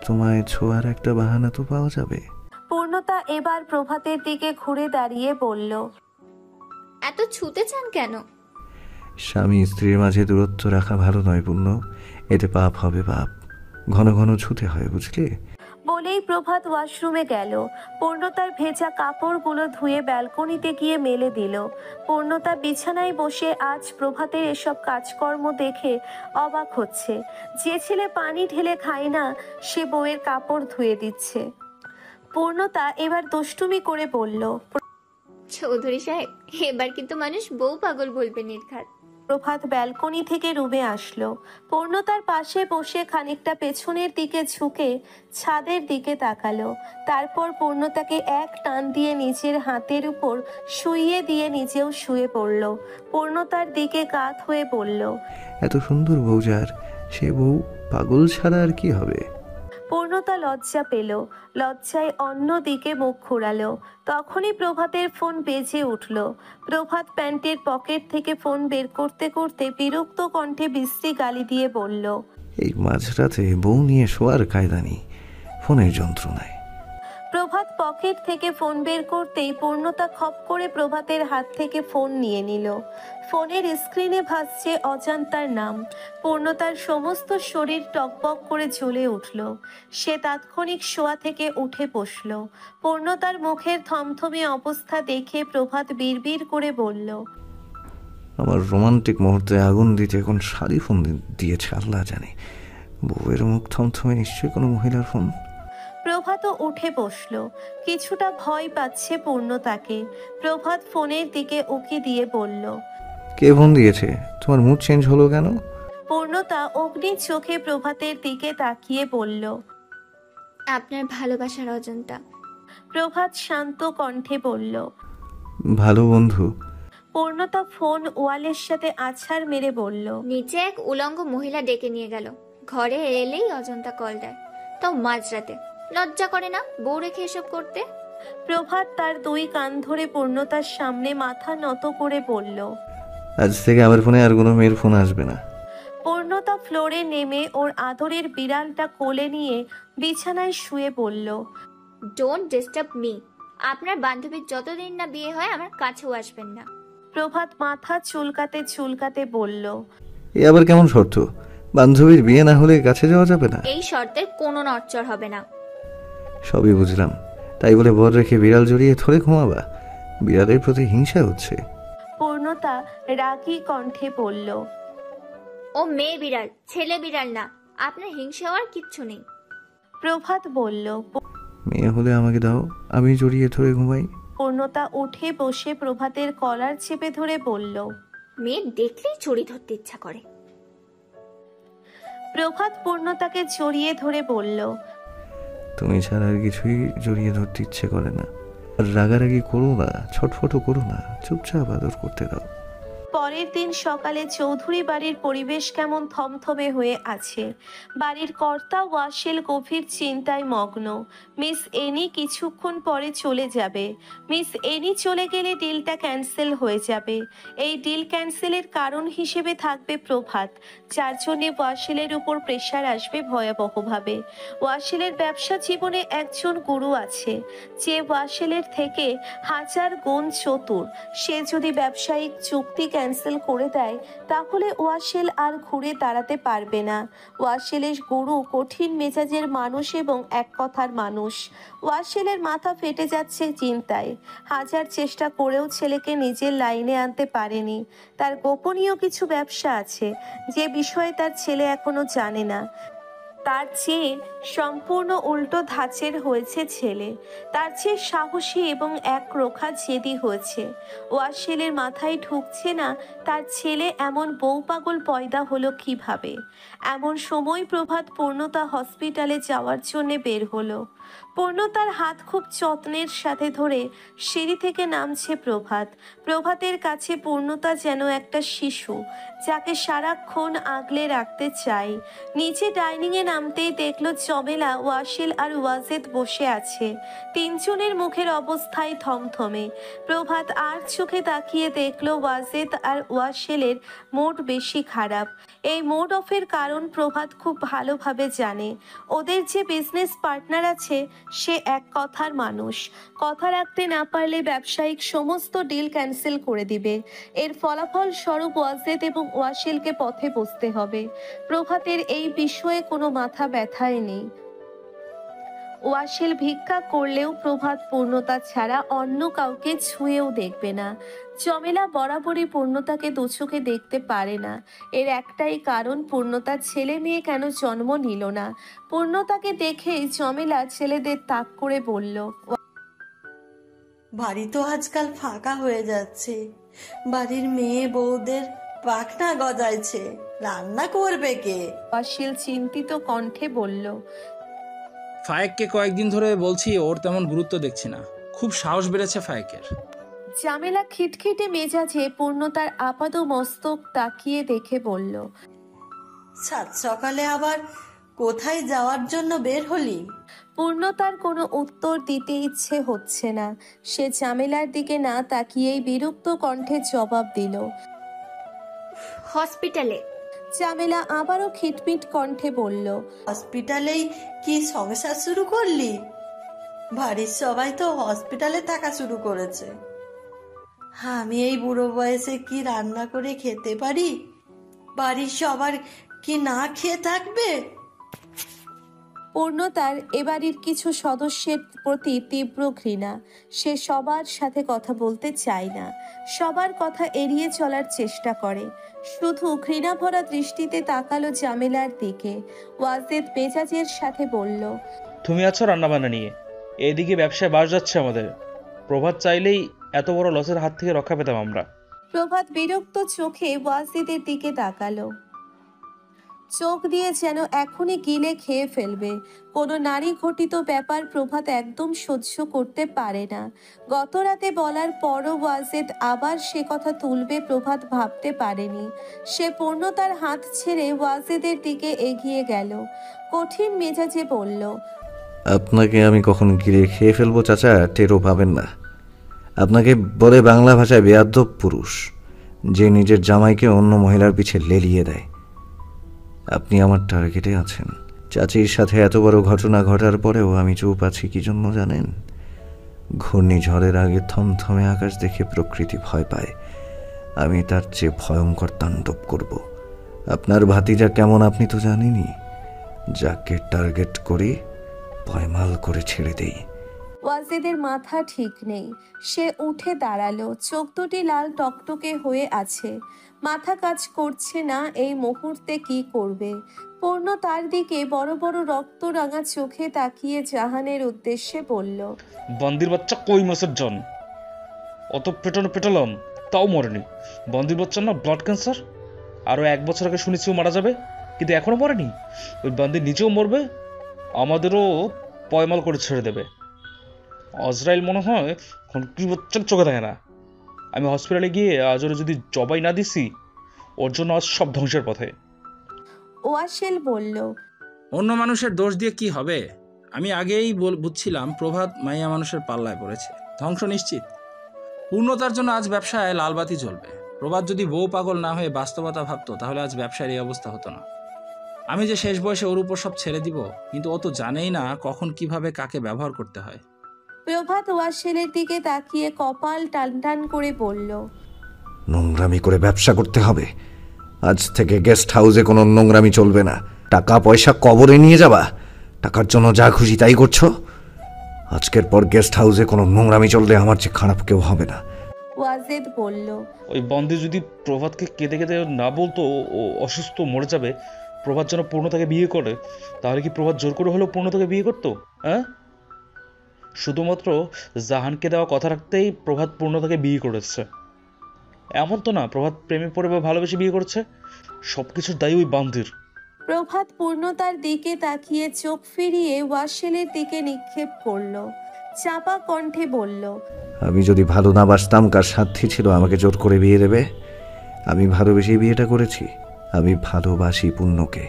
তোমায় ছোঁয়ার একটা বাহানা তো পাওয়া যাবে। পূর্ণতা এবার প্রভাতের দিকে ঘুরে দাঁড়িয়ে বলল, এত ছুতে চান কেন? স্বামী স্ত্রীর মাঝে দূরত্ব রাখা ভালো নয় পূর্ণ, এতে পাপ হবে পাপ। ঘন ঘন ছুতে হয়, বুঝলে? বলেই প্রভাত ওয়াশরুমে গেল। পূর্ণতার ভেজা কাপড়গুলো ধুয়ে ব্যালকনিতে গিয়ে মেলে দিল। পূর্ণতা বিছানায় বসে আজ প্রভাতের এসব কাজকর্ম দেখে অবাক হচ্ছে। যে ছেলে পানি ঢেলে খায় না, সে বউয়ের কাপড় ধুয়ে দিচ্ছে। পূর্ণতা এবার দুষ্টুমি করে বলল, চৌধুরী সাহেব, এবার কিন্তু মানুষ বউ পাগল বলবে নির্ঘাত। প্রভাত ব্যালকনি থেকে রুমে আসলো। পূর্ণতার পাশে বসে খানিকটা পেছনের দিকে ঝুঁকে ছাদের দিকে তাকালো। তারপর পূর্ণতাকে এক টান দিয়ে নিজের হাতের উপর শুইয়ে দিয়ে নিজেও শুয়ে পড়ল। পূর্ণতার দিকে কাত হয়ে বলল, এত সুন্দর বউ যার, সে বউ পাগল ছাড়া আর কি হবে? পূর্ণতা লজ্জা পেল। লজ্জায় অন্য দিকে মুখ ঘোরালো। তখনই প্রভাতের ফোন বেজে উঠল। প্রভাত প্যান্টের পকেট থেকে ফোন বের করতে করতে বিরক্ত কণ্ঠে বিশ্রী গালি দিয়ে বলল, এই মাঝরাতে বউ নিয়ে শোয়ার কায়দা নেই, ফোনের যন্ত্রণায়। প্রভাত পকেট থেকে ফোন বের করতেই পূর্ণতা খপ করে প্রভাতের হাত থেকে ফোন নিয়ে নিল। ফোনের স্ক্রিনে ভাসছে অজান্তার নাম। পূর্ণতার সমস্ত শরীর টকবক করে জ্বলে উঠল। সে তাৎক্ষণিক শোয়া থেকে উঠে বসল। পূর্ণতার মুখের থমথমে অবস্থা দেখে প্রভাত বিড়বিড় করে বলল, আমার রোমান্টিক মুহূর্তে আগুন দিতে এখন শাড়ি ফোন দিয়েছে আল্লাহ জানে। বউয়ের মুখ থমথমে, নিশ্চয়ই কোনো মহিলার ফোন। প্রভাত উঠে বসল। কিছুটা ভয় পাচ্ছে পূর্ণতাকে। প্রভাত ফোনের দিকে উকি দিয়ে বলল, কে ফোন দিয়েছে? তোমার মুড চেঞ্জ হলো কেন? পূর্ণতা অগ্নি চোখে প্রভাতের দিকে তাকিয়ে বলল, আপনার ভালোবাসার অজন্তা। প্রভাত শান্ত কণ্ঠে বলল। ভালো বন্ধু। পূর্ণতা ফোন ওয়ালের সাথে আছাড় মেরে বলল, নিচে এক উলঙ্গ মহিলা ডেকে নিয়ে গেল। ঘরে এলেই অজন্তা কল দেয়, তাও মাঝরাতে। লজ্জা করে না বউ রেখে এসব করতে? প্রভাত তার দুই কান ধরে পূর্ণতার সামনে মাথা নত করে বলল। আজ থেকে আমার ফোনে আর কোনো মেয়ের ফোন আসবে না। পূর্ণতা ফ্লোরে নেমে ওর আদরের বিড়ালটা কোলে নিয়ে বিছানায় শুয়ে পড়ল। Don't disturb me. আপনার বান্ধবীর যতদিন না বিয়ে হয় আমার কাছেও আসবেন না। প্রভাত মাথা চুলকাতে চুলকাতে বলল, এ আবার কেমন শর্ত? বান্ধবীর বিয়ে না হলে কাছে যাওয়া যাবে না? এই শর্তের কোনো নড়চড় হবে না। সবই বুঝলাম, তাই বলে বর রেখে বিড়াল জড়িয়ে ধরে ঘুমাবা? বিড়ালের প্রতি হিংসা হচ্ছে। পূর্ণতা রাগী কণ্ঠে বলল, ও মেয়ে বিড়াল, ছেলে বিড়াল না। আপনার হিংসা হওয়ার কিচ্ছু নেই। প্রভাত বলল। মেয়ে হলে আমাকে দাও, আমি জড়িয়ে ধরে ঘুমাই। পূর্ণতা উঠে বসে প্রভাতের কলার চেপে ধরে বলল। মেয়ে দেখলেই চড়ি ধরতে ইচ্ছা করে। প্রভাত পূর্ণতাকে জড়িয়ে ধরে বলল, তুমি ছাড়া আর কিছুই জড়িয়ে ধরতে ইচ্ছে করে না। আর রাগারাগি করো না, ছটফটও করো না, চুপচাপ আদর করতে দাও। পরের পরের দিন সকালে চৌধুরী বাড়ির পরিবেশ কেমন থমথমে হয়ে আছে। বাড়ির কর্তা ওয়াসিল গভীর চিন্তায় মগ্ন। মিস এনি কিছুক্ষণ পরে চলে যাবে। মিস এনি চলে গেলে ডিলটা ক্যান্সেল হয়ে যাবে। এই ডিল ক্যান্সেলের কারণ হিসেবে থাকবে প্রভাত, যার জন্যে ওয়াসিলের উপর প্রেশার আসবে ভয়াবহভাবে। ওয়াসিলের ব্যবসা জীবনে একজন গুরু আছে, যে ওয়াসিলের থেকে হাজার গুণ চতুর। সে যদি ব্যবসায়িক চুক্তি ক্যান্সেল করে দেয়, তাহলে ওয়াসিল আর ঘুরে দাঁড়াতে পারবে না। ওয়াসিলের গুরু কঠিন মেজাজের মানুষ এবং এক কথার মানুষ। ওয়াসিলের মাথা ফেটে যাচ্ছে চিন্তায়। হাজার চেষ্টা করেও ছেলেকে নিজের লাইনে আনতে পারেনি। তার গোপনীয় কিছু ব্যবসা আছে, যে বিষয়ে তার ছেলে এখনো জানে না। তার চেয়ে সম্পূর্ণ উল্টো ধাঁচের হয়েছে ছেলে। তার চেয়ে সাহসী এবং একরোখা জেদি হয়েছে। ওয়াসিলের মাথায় ঢুকছে না তার ছেলে এমন বউ পাগল পয়দা হলো কিভাবে। এমন সময় প্রভাত পূর্ণতা হসপিটালে যাওয়ার জন্য বের হলো। পূর্ণতার হাত খুব যত্নের সাথে ধরে সিঁড়ি থেকে নামছে প্রভাত। প্রভাতের কাছে পূর্ণতা যেন একটা শিশু, যাকে সারাক্ষণ আগলে রাখতে চায়। নিচে ডাইনিংয়ে নামতেই দেখলো জমেলা, ওয়াসিল আর ওয়াজেদ বসে আছে। তিনজনের মুখের অবস্থায় থমথমে। প্রভাত আর চোখে তাকিয়ে দেখলো ওয়াজেদ আর ওয়াসিলের মুড বেশি খারাপ। এই মুড অফের কারণ প্রভাত খুব ভালোভাবে জানে। ওদের যে বিজনেস পার্টনার আছে, সে এক কথার মানুষ। কথা রাখতে না পারলে ব্যবসায়িক সমস্ত ডিল ক্যান্সেল করে দিবে। এর ফলাফল স্বরূপ ওয়াজেদ এবং ওয়াসিলকে পথে বসতে হবে। প্রভাতের এই বিষয়ে কোনো মাথা ব্যথাই নেই। ওয়াসিল ভিক্ষা করলেও প্রভাত পূর্ণতা ছাড়া অন্য কাউকে ছুঁয়েও দেখবে না। জমেলা বরাবরই পূর্ণতাকে দুচোখে দেখতে পারে না। এর একটাই কারণ, পূর্ণতার ছেলে মেয়ে কেন জন্ম নিল না। পূর্ণতাকে দেখেই জমেলা ছেলেদের তাক করে বলল, বাড়ি তো আজকাল ফাঁকা হয়ে যাচ্ছে। বাড়ির মেয়ে বউদের পাখনা গজাইছে, রান্না করবে কে? ওয়াসিল চিন্তিত কণ্ঠে বলল, ফায়েককে কয়েকদিন ধরে বলছি, ওর তেমন গুরুত্ব দেখছি না। খুব সাহস বেড়েছে ফায়েকের। জামেলা খিটখিটে মেজাজে পূর্ণতার আপাদ মস্তক তাকিয়ে দেখে বলল, সাত সকালে আবার কোথায় যাওয়ার জন্য বের হলি? পূর্ণতার কোনো উত্তর দিতে ইচ্ছে হচ্ছে না। সে জামেলার দিকে না তাকিয়েই বিরক্ত কণ্ঠে জবাব দিল, হসপিটালে। জামেলা আবারও খিটমিট কণ্ঠে বলল, হসপিটালেই কি সংসার শুরু করলি? বাড়ির সবাই তো হসপিটালে থাকা শুরু করেছে। আমি এই বুড়ো বয়সে কি রান্না করে খেতে পারি? বাড়ির সবার কি না খেয়ে থাকবে? পূর্ণতার এবাড়ির কিছু সদস্যের প্রতি তীব্র ঘৃণা। সে সবার সাথে কথা বলতে চায় না, সবার কথা এড়িয়ে চলার চেষ্টা করে। শুধু ঘৃণা ভরা দৃষ্টিতে তাকালো জামেলার দিকে। ওয়াজেদ মেজাজের সাথে বলল, তুমি আছো রান্নাবান্না নিয়ে, এদিকে ব্যবসায় বাস যাচ্ছে আমাদের। প্রভাত চাইলেই এত বড় লসের হাত থেকে রক্ষা পেতাম আমরা। প্রভাত বিরক্ত চোখে ওয়াজেদের দিকে তাকালো, চোখ দিয়ে যেন এখনই গিলে খেয়ে ফেলবে। কোনো নারী ঘটিত ব্যাপার প্রভাত একদম সহ্য করতে পারে না। গত রাতে বলার পরও ওয়াজেদ আবার সে কথা তুলবে প্রভাত ভাবতে পারেনি। সে পূর্ণতার হাত ছেড়ে ওয়াজেদের দিকে এগিয়ে গেল। কঠিন মেজাজে বলল, আপনাকে আমি কখন গিলে খেয়ে ফেলবো চাচা, টেরও পাবেন না। আপনাকে বলে বাংলা ভাষায় বেয়াদ্দব পুরুষ, যে নিজের জামাইকে অন্য মহিলার পিছে লেলিয়ে দেয়। আপনি আমার টার্গেটে আছেন। চাচির সাথে এত বড় ঘটনা ঘটার পরেও আমি চুপ আছি কি জন্য জানেন? ঘূর্ণিঝড়ের আগে থমথমে আকাশ দেখে প্রকৃতি ভয় পায়। আমি তার চেয়ে ভয়ঙ্কর তাণ্ডব করব। আপনার ভাতিজা কেমন আপনি তো জানেনই। যাকে টার্গেট করি ভয়মাল করে ছেড়ে দেই। ওয়াজেদের মাথা ঠিক নেই। সে উঠে দাঁড়ালো, চোখ দুটি লাল টকটকে হয়ে আছে। মাথা কাজ করছে না এই মুহূর্তে কি করবে। পূর্ণ তার দিকে বড় বড় রক্ত রাঙা চোখে তাকিয়ে জাহানের উদ্দেশ্যে বলল, বন্দির বাচ্চা কই মাসের জন, অত পেটালাম তাও মরেনি। বন্দির বাচ্চার না ব্লাড ক্যান্সার, আরও 1 বছর আগে শুনেছি ও মারা যাবে, কিন্তু এখনো মরেনি। ওই বন্দির নিচেও মরবে, আমাদেরও পয়মাল করে ছেড়ে দেবে। আজরাইল মনে হয় কি বাচ্চার চোখে থাকে না। আমি হসপিটালে গিয়ে আজ ওরা যদি জবাই না দিছি, ওর জন্য আজ সব ধ্বংসের পথে। ওয়াসেল বলল। অন্য মানুষের দোষ দিয়ে কি হবে? আমি আগেই বুঝছিলাম প্রভাত মাইয়া মানুষের পাল্লায় পড়েছে, ধ্বংস নিশ্চিত। পূর্ণতার জন্য আজ ব্যবসায় লালবাতি জ্বলবে। প্রভাত যদি বউ পাগল না হয়ে বাস্তবতা ভাবতো, তাহলে আজ ব্যবসার এই অবস্থা হতো না। আমি যে শেষ বয়সে ওর উপর সব ছেড়ে দিব, কিন্তু ও তো জানেই না কখন কিভাবে কাকে ব্যবহার করতে হয়। প্রভাত ওয়াসেলের দিকে তাকিয়ে কপাল টান টান করে বলল, নোংরামি করে ব্যবসা করতে হবে? আজ থেকে গেস্ট হাউসে কোনো নোংরামি চলবে না। টাকা পয়সা কবরে নিয়ে যাবা, টাকার জন্য যা খুশি তাই করছো। আজকের পর গেস্ট হাউসে কোনো নোংরামি চললে আমার যে খারাপ কেউ হবে না। ওয়াজেদ বলল। ওই বন্দি যদি প্রভাতকে কেঁদে কেঁদে না বলতো ও অসুস্থ মরে যাবে, প্রভাত যেন পূর্ণতাকে বিয়ে করে, তাহলে কি প্রভাত জোর করে হলেও পূর্ণতাকে বিয়ে করতো? হ্যাঁ, শুধুমাত্র জাহানকে দেওয়া কথা রাখতেই প্রভাত পূর্ণতাকে বিয়ে করেছে। এমন তো না প্রভাত প্রেমে পড়ে বা ভালোবেসে বিয়ে করেছে। সব কিছুর দায়ী ওই বান্দির। প্রভাত পূর্ণতার দিকে তাকিয়ে চোখ ফিরিয়ে ওয়াসেলের দিকে নিক্ষেপ করলো। চাপা কণ্ঠে বলল, আমি যদি ভালো না বাসতাম, কার সাধ্যি ছিল আমাকে জোর করে বিয়ে দেবে? আমি ভালোবেসে বিয়েটা করেছি। আমি ভালোবাসি পূর্ণকে।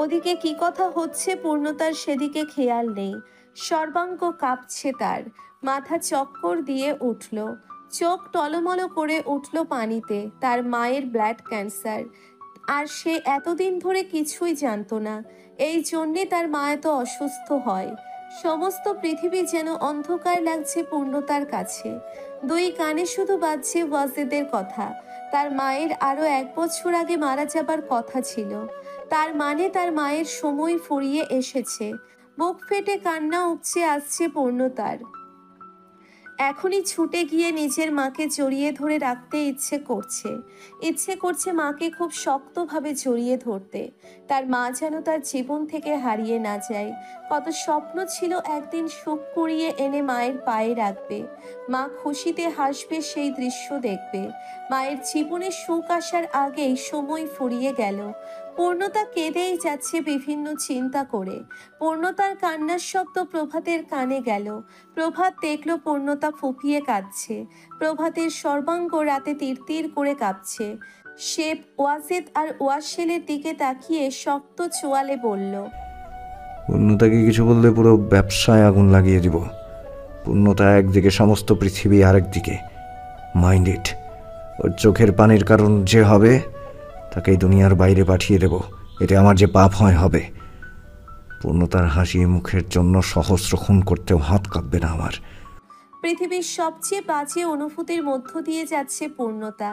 ওদিকে কি কথা হচ্ছে পূর্ণতার সেদিকে খেয়াল নেই। সর্বাঙ্গ কাঁপছে, তার মাথা চক্কর দিয়ে উঠল, চোখ টলমলো করে উঠল পানিতে। তার মায়ের ব্লাড ক্যান্সার, আর সে এতদিন ধরে কিছুই জানতো না। এই জন্যে তার মা এত অসুস্থ হয়। সমস্ত পৃথিবী যেন অন্ধকার লাগছে পূর্ণতার কাছে। দুই কানে শুধু বাজছে ওয়াজেদের কথা। তার মায়ের আরো 1 বছর আগে মারা যাবার কথা ছিল। তার মানে তার মায়ের সময় ফুরিয়ে এসেছে। বুক ফেটে কান্না উপচে আসছে পূর্ণতার। এখনই ছুটে গিয়ে নিজের মাকে জড়িয়ে ধরে রাখতে ইচ্ছে করছে মাকে খুব শক্তভাবে জড়িয়ে ধরতে। তার মা যেন তার জীবন থেকে হারিয়ে না যায়। কত স্বপ্ন ছিল একদিন সুখ কুড়িয়ে এনে মায়ের পায়ে রাখবে, মা খুশিতে হাসবে, সেই দৃশ্য দেখবে। মায়ের জীবনে সুখ আসার আগেই সময় ফুরিয়ে গেল। পূর্ণতা কেঁদেই যাচ্ছে বিভিন্ন চিন্তা করে। পূর্ণতার কান্নার শব্দ প্রভাতের কানে গেল। প্রভাত দেখল পূর্ণতা ফুপিয়ে কাঁদছে। প্রভাতের সর্বাঙ্গ রাতে তিরতির করে কাঁপছে। সে ওয়াজেদ আর ওয়াসেলের দিকে তাকিয়ে শক্ত চোয়ালে বলল, পূর্ণতাকে কিছু বললে পুরো ব্যবসায় আগুন লাগিয়ে দিব। পূর্ণতা একদিকে, সমস্ত পৃথিবী আরেক দিকে। Mind it. ওর চোখের পানির কারণ যে হবে তাকেই দুনিয়ার বাইরে পাঠিয়ে দেব। এতে আমার যে পাপ হবে। পূর্ণতার হাসি মুখের জন্য সহস্র খুন করতেও হাত কাঁপবে না আমার। পৃথিবীর সবচেয়ে বাজে অনুভূতির মধ্য দিয়ে যাচ্ছে পূর্ণতা,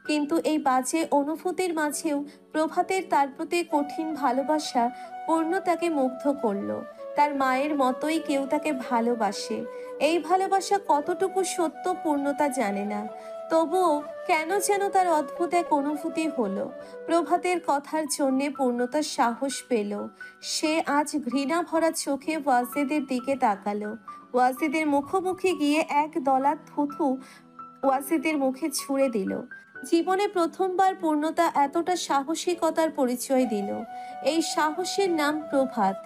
কিন্তু এই বাজে অনুভূতির মাঝেও প্রভাতের তার প্রতি কঠিন ভালোবাসা পূর্ণতাকে মুগ্ধ করলো। তার মায়ের মতোই কেউ তাকে ভালোবাসে। এই ভালোবাসা কতটুকু সত্য পূর্ণতা জানে না, তবুও কেন যেন তার অদ্ভুত এক অনুভূতি হলো। প্রভাতের কথার জন্যে পূর্ণতার সাহস পেল। সে আজ ঘৃণা ভরা চোখে ওয়াজেদের দিকে তাকালো। ওয়াজেদের মুখোমুখি গিয়ে এক দলা থুথু ওয়াজেদের মুখে ছুঁড়ে দিল। জীবনে প্রথমবার পূর্ণতা এতটা সাহসিকতার পরিচয় দিল। এই সাহসের নাম প্রভাত।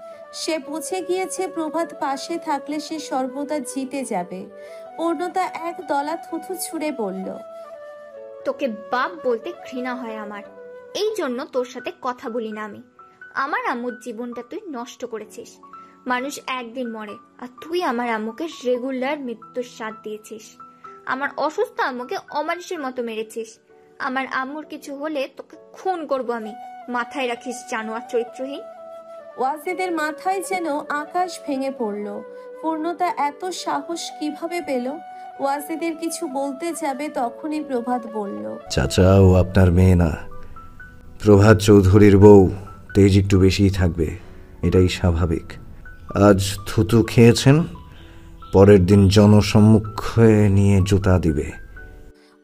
সে বুঝে গিয়েছে প্রভাত পাশে থাকলে সে সর্বদা জিতে যাবে। পূর্ণতা এক দলা থুথু ছুঁড়ে বলল, তোকে বাপ বলতে ঘৃণা হয় আমার, এই জন্য তোর সাথে কথা বলি না আমি। আমার আম্মুর জীবনটা তুই নষ্ট করেছিস। মানুষ একদিন মরে, আর তুই আমার আম্মুকে রেগুলার মৃত্যুর স্বাদ দিয়েছিস। আমার অসুস্থ আম্মুকে অমানুষের মতো মেরেছিস। আমার আম্মুর কিছু হলে তোকে খুন করব আমি। মাথায় রাখিস, জানোয়ার চরিত্রহীন। ওয়াজেদের মাথায় যেন আকাশ ভেঙে পড়ল। পূর্ণতা এত সাহস কিভাবে পেল? ওয়াজেদের কিছু বলতে যাবে তখনই প্রভাত বলল, চাচা, ও আপনার মেয়ে না, প্রভাত চৌধুরীর বউ। তেজ একটু বেশিই থাকবে, এটাই স্বাভাবিক। আজ থুতু খেয়েছেন, পরের দিন জনসম্মুখে নিয়ে জুতা দিবে।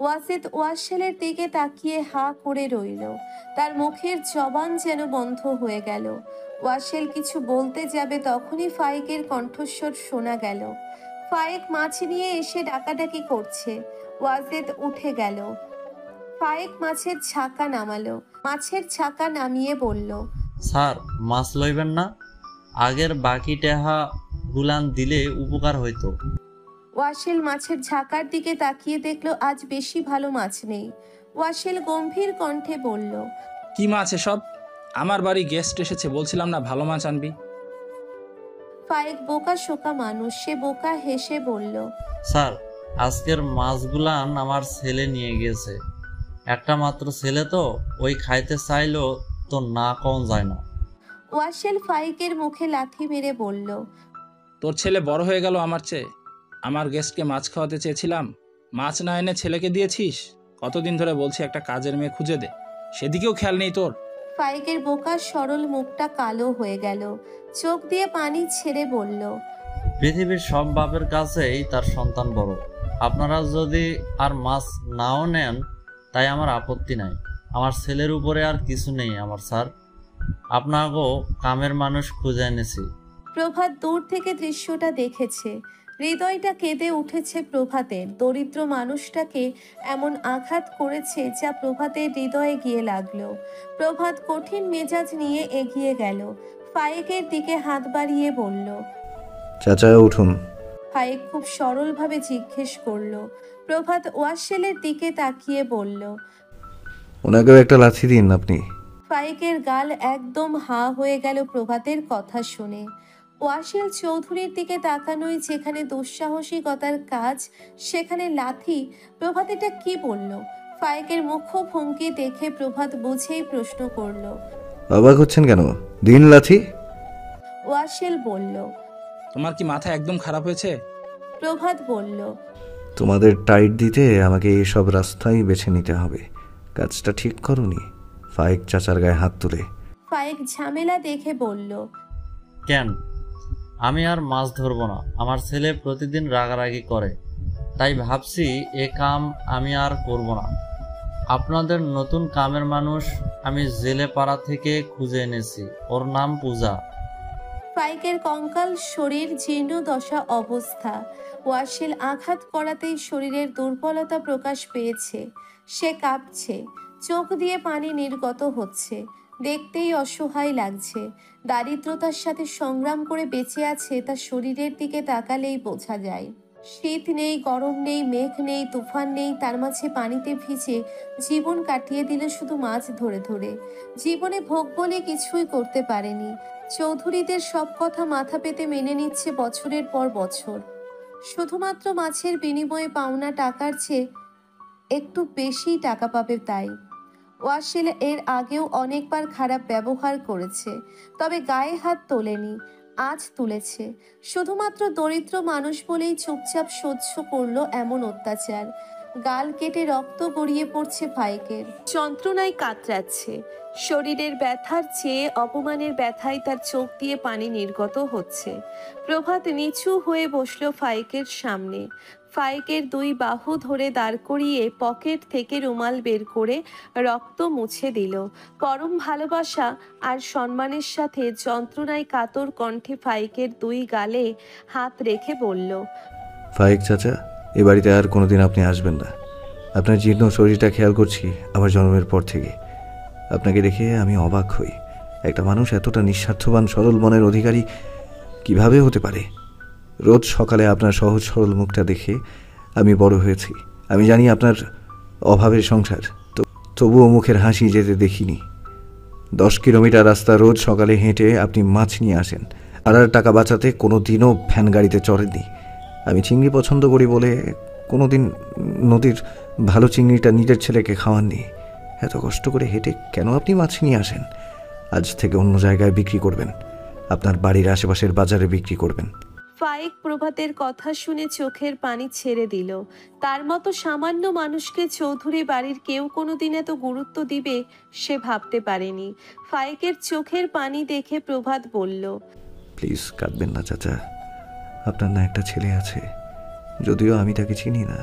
ওয়াজেদ ওয়াসেলের দিকে তাকিয়ে হা করে রইল। তার মুখের জবান যেন বন্ধ হয়ে গেল। ওয়াসেল কিছু বলতে যাবে তখনই ফাইকের কণ্ঠস্বর শোনা গেল। ফাইক মাছ নিয়ে এসে ডাকাডাকি করছে। ওয়াজেদ উঠে গেল। ফাইক মাছের ছাকা নামালো। মাছের ছাকা নামিয়ে বলল, স্যার, মাছ লইবেন না? আগের বাকি টেহা গুলান দিলে উপকার হইতো। ওয়াসেল মাছের ঝাঁকার দিকে তাকিয়ে দেখলো আজ বেশি ভালো মাছ নেই। ওয়াসেল গম্ভীর কণ্ঠে বলল, কি মাছ এসব? আমার বাড়ি গেস্ট এসেছে, বলছিলাম না ভালো মাছ আনবি। ফায়েক বোকা শোকা মানুষ, সে বোকা হেসে বলল, স্যার, আজকের মাছগুলান আমার ছেলে নিয়ে গেছে। একটা মাত্র ছেলে তো, ওই খাইতে চাইলো তো না কম যায় না। ওয়াসেল ফায়েকের মুখে লাথি মেরে বলল, তোর ছেলে বড় হয়ে গেল আমার চেয়ে। আমার গেস্টকে মাছ খাওয়াতে চেয়েছিলাম, মাছ না এনে ছেলেকে দিয়েছিস। কতদিন ধরে বলছি একটা কাজের মেয়ে খুঁজে দে, সেদিকেও খেয়াল নেই তোর। ফায়েকের বোকা সরল মুখটা কালো হয়ে গেল, চোখ দিয়ে পানি ছেড়ে বলল, পৃথিবীর সব বাপের কাছেই তার সন্তান বড়। আপনারা যদি আর মাছ নাও নেন তাই আমার আপত্তি নাই। আমার ছেলের উপরে আর কিছু নেই আমার স্যার। আপনাকেও কামের মানুষ খুঁজে এনেছি। প্রভাত দূর থেকে দৃশ্যটা দেখেছে, হৃদয়টা কেঁদে উঠেছে প্রভাতের। দরিদ্র মানুষটাকে এমন আঘাত করেছে যা প্রভাতের হৃদয়ে গিয়ে লাগলো। প্রভাত কঠিন মেজাজ নিয়ে এগিয়ে গেল, ফায়েকের দিকে হাত বাড়িয়ে বলল, চাচা উঠুন। ফায়েক খুব সরলভাবে জিজ্ঞেস করলো। প্রভাত ওয়াসেলের দিকে তাকিয়ে বলল, ওনাকেও একটা লাথি দিন আপনি। ফায়েকের গাল একদম হাঁ হয়ে গেল প্রভাতের কথা শুনে। ওয়াসেল চৌধুরীর দিকে তাকানোই যেখানে দুঃসাহসিকতার কাজ, সেখানে লাথি। প্রভাত এটা কি বলল? ফায়েকের মুখভঙ্গি দেখে প্রভাত বুঝেই প্রশ্ন করল। অবাক হচ্ছেন কেন? দিন লাথি। ওয়াসেল বলল। তোমার কি মাথা একদম খারাপ হয়েছে? প্রভাত বলল, তোমাদের টাইট দিতে আমাকে এইসব রাস্তাই বেছে নিতে হবে। কাজটা ঠিক করনি। ফায়েক চাচার গায়ে হাত তুলে। ফায়েক ঝামেলা দেখে বলল, কেন? আমি আর মাছ ধরবো না। আমার ছেলে প্রতিদিন রাগারাগি করে, তাই ভাবছি এ কাম আমি আর করব না। আপনাদের নতুন কামের মানুষ আমি জেলে পাড়া থেকে খুঁজে এনেছি। ওর নাম পূজা। ফায়েকের কঙ্কাল শরীর, জীর্ণ দশা অবস্থা। ওয়াসেল আঘাত করাতেই শরীরের দুর্বলতা প্রকাশ পেয়েছে। সে কাঁপছে, চোখ দিয়ে পানি নির্গত হচ্ছে, দেখতেই অসহায় লাগছে। দারিদ্রতার সাথে সংগ্রাম করে বেঁচে আছে তা শরীরের দিকে তাকালেই বোঝা যায়। শীত নেই, গরম নেই, মেঘ নেই, তুফান নেই, তার মাঝে পানিতে ভিজে জীবন কাটিয়ে দিল শুধু মাছ ধরে ধরে। জীবনে ভোগ বলে কিছুই করতে পারেনি। চৌধুরীদের সব কথা মাথা পেতে মেনে নিচ্ছে বছরের পর বছর, শুধুমাত্র মাছের বিনিময়ে পাওনা টাকার চেয়ে একটু বেশি টাকা পাবে তাই। ওয়াসেল এর আগেও অনেকবার খারাপ ব্যবহার করেছে, তবে গায়ে হাত তোলেনি। আজ তুলেছে। শুধুমাত্র দরিদ্র মানুষ বলেই চুপচাপ সহ্য করলো এমন অত্যাচার। গাল কেটে রক্ত গড়িয়ে পড়ছে ফায়েকের, যন্ত্রণায় কাতরাচ্ছে। শরীরের ব্যথার চেয়ে অপমানের ব্যথায় তার চোখ দিয়ে পানি নির্গত হচ্ছে। প্রভাত নিচু হয়ে বসলো ফায়েকের সামনে। ফায়েকের দুই বাহু ধরে দাঁড় করিয়ে পকেট থেকে রুমাল বের করে রক্ত মুছে দিল। পরম ভালোবাসা আর সম্মানের সাথে যন্ত্রণায় কাতর কণ্ঠে ফায়েকের দুই গালে হাত রেখে বলল, ফায়েক চাচা, এ বাড়িতে আর কোনোদিন আপনি আসবেন না। আপনার জীর্ণ শরীরটা খেয়াল করছি আমার জন্মের পর থেকে। আপনাকে দেখে আমি অবাক হই। একটা মানুষ এতটা নিঃস্বার্থবান সরল মনের অধিকারী কিভাবে হতে পারে? রোজ সকালে আপনার সহজ সরল মুখটা দেখে আমি বড় হয়েছি। আমি জানি আপনার অভাবের সংসার, তবুও মুখের হাসি যেতে দেখিনি। 10 কিলোমিটার রাস্তা রোজ সকালে হেঁটে আপনি মাছ নিয়ে আসেন, আর টাকা বাঁচাতে কোনো দিনও ভ্যান গাড়িতে চড়েননি। আমি চিংড়ি পছন্দ করি বলে কোনো দিন নদীর ভালো চিংড়িটা নিজের ছেলেকে খাওয়াননি। এত কষ্ট করে হেঁটে কেন আপনি মাছ নিয়ে আসেন? আজ থেকে অন্য জায়গায় বিক্রি করবেন, আপনার বাড়ির আশেপাশের বাজারে বিক্রি করবেন। ফায়েক প্রভাতের কথা শুনে চোখের পানি ছেড়ে দিল। তার মতো সামান্য মানুষকে চৌধুরী বাড়ির কেউ কোনোদিন এত গুরুত্ব দিবে সে ভাবতে পারেনি। ফায়েকের চোখের পানি দেখে প্রভাত বলল, প্লিজ কাঁদবেন না চাচা। আপনার না একটা ছেলে আছে, যদিও আমি তাকে চিনি না,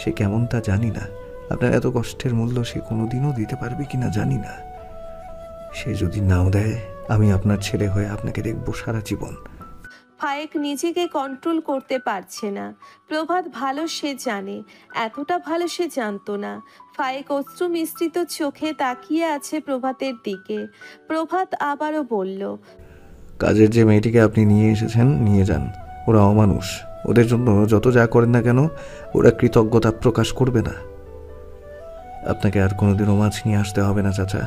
সে কেমন তা জানি না। আপনার এত কষ্টের মূল্য সে কোনোদিনও দিতে পারবে কিনা জানি না। সে যদি নাও দেয়, আমি আপনার ছেলে হয়ে আপনাকে দেখবো সারা জীবন। ফায়েক নিজেকে কন্ট্রোল করতে পারছে না। প্রভাত ভালো সে জানে, এতটা ভালো সে জানতো না। ফায়েক অশ্রু মিশ্রিত চোখে তাকিয়ে আছে প্রভাতের দিকে। প্রভাত আবারও বলল, কাজের যে মেয়েটিকে আপনি নিয়ে এসেছেন নিয়ে যান। ওরা অমানুষ, ওদের জন্য যত যা করেন না কেন ওরা কৃতজ্ঞতা প্রকাশ করবে না। আপনাকে আর কোনোদিনও মাছ নিয়ে আসতে হবে না চাচা।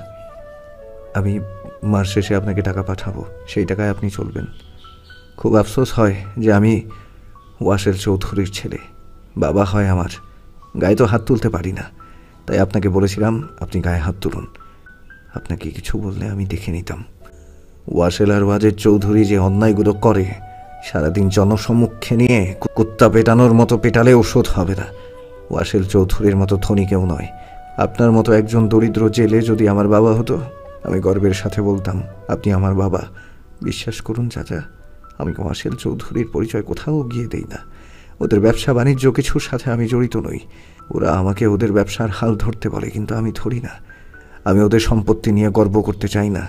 আমি মাস শেষে আপনাকে টাকা পাঠাবো, সেই টাকায় আপনি চলবেন। খুব আফসোস হয় যে আমি ওয়াসেল চৌধুরীর ছেলে, বাবা হয় আমার, গায়ে তো হাত তুলতে পারি না। তাই আপনাকে বলেছিলাম আপনি গায়ে হাত তুলুন। আপনাকে কিছু বললে আমি দেখে নিতাম। ওয়াসেল আর ওয়াজেদ চৌধুরী যে অন্যায়গুলো করে, সারাদিন জনসম্মুখে নিয়ে কুত্তা পেটানোর মতো পেটালে ওষুধ হবে না। ওয়াসেল চৌধুরীর মতো ধনী কেউ নয়। আপনার মতো একজন দরিদ্র জেলে যদি আমার বাবা হতো, আমি গর্বের সাথে বলতাম আপনি আমার বাবা। বিশ্বাস করুন চাচা, আমি ওয়াসেল চৌধুরীর পরিচয় কোথাও গিয়ে দেই না। ওদের ব্যবসা বাণিজ্য কিছুর সাথে আমি জড়িত নই। ওরা আমাকে ওদের ব্যবসার হাল ধরতে বলে, কিন্তু আমি ধরি না। আমি ওদের সম্পত্তি নিয়ে গর্ব করতে চাই না।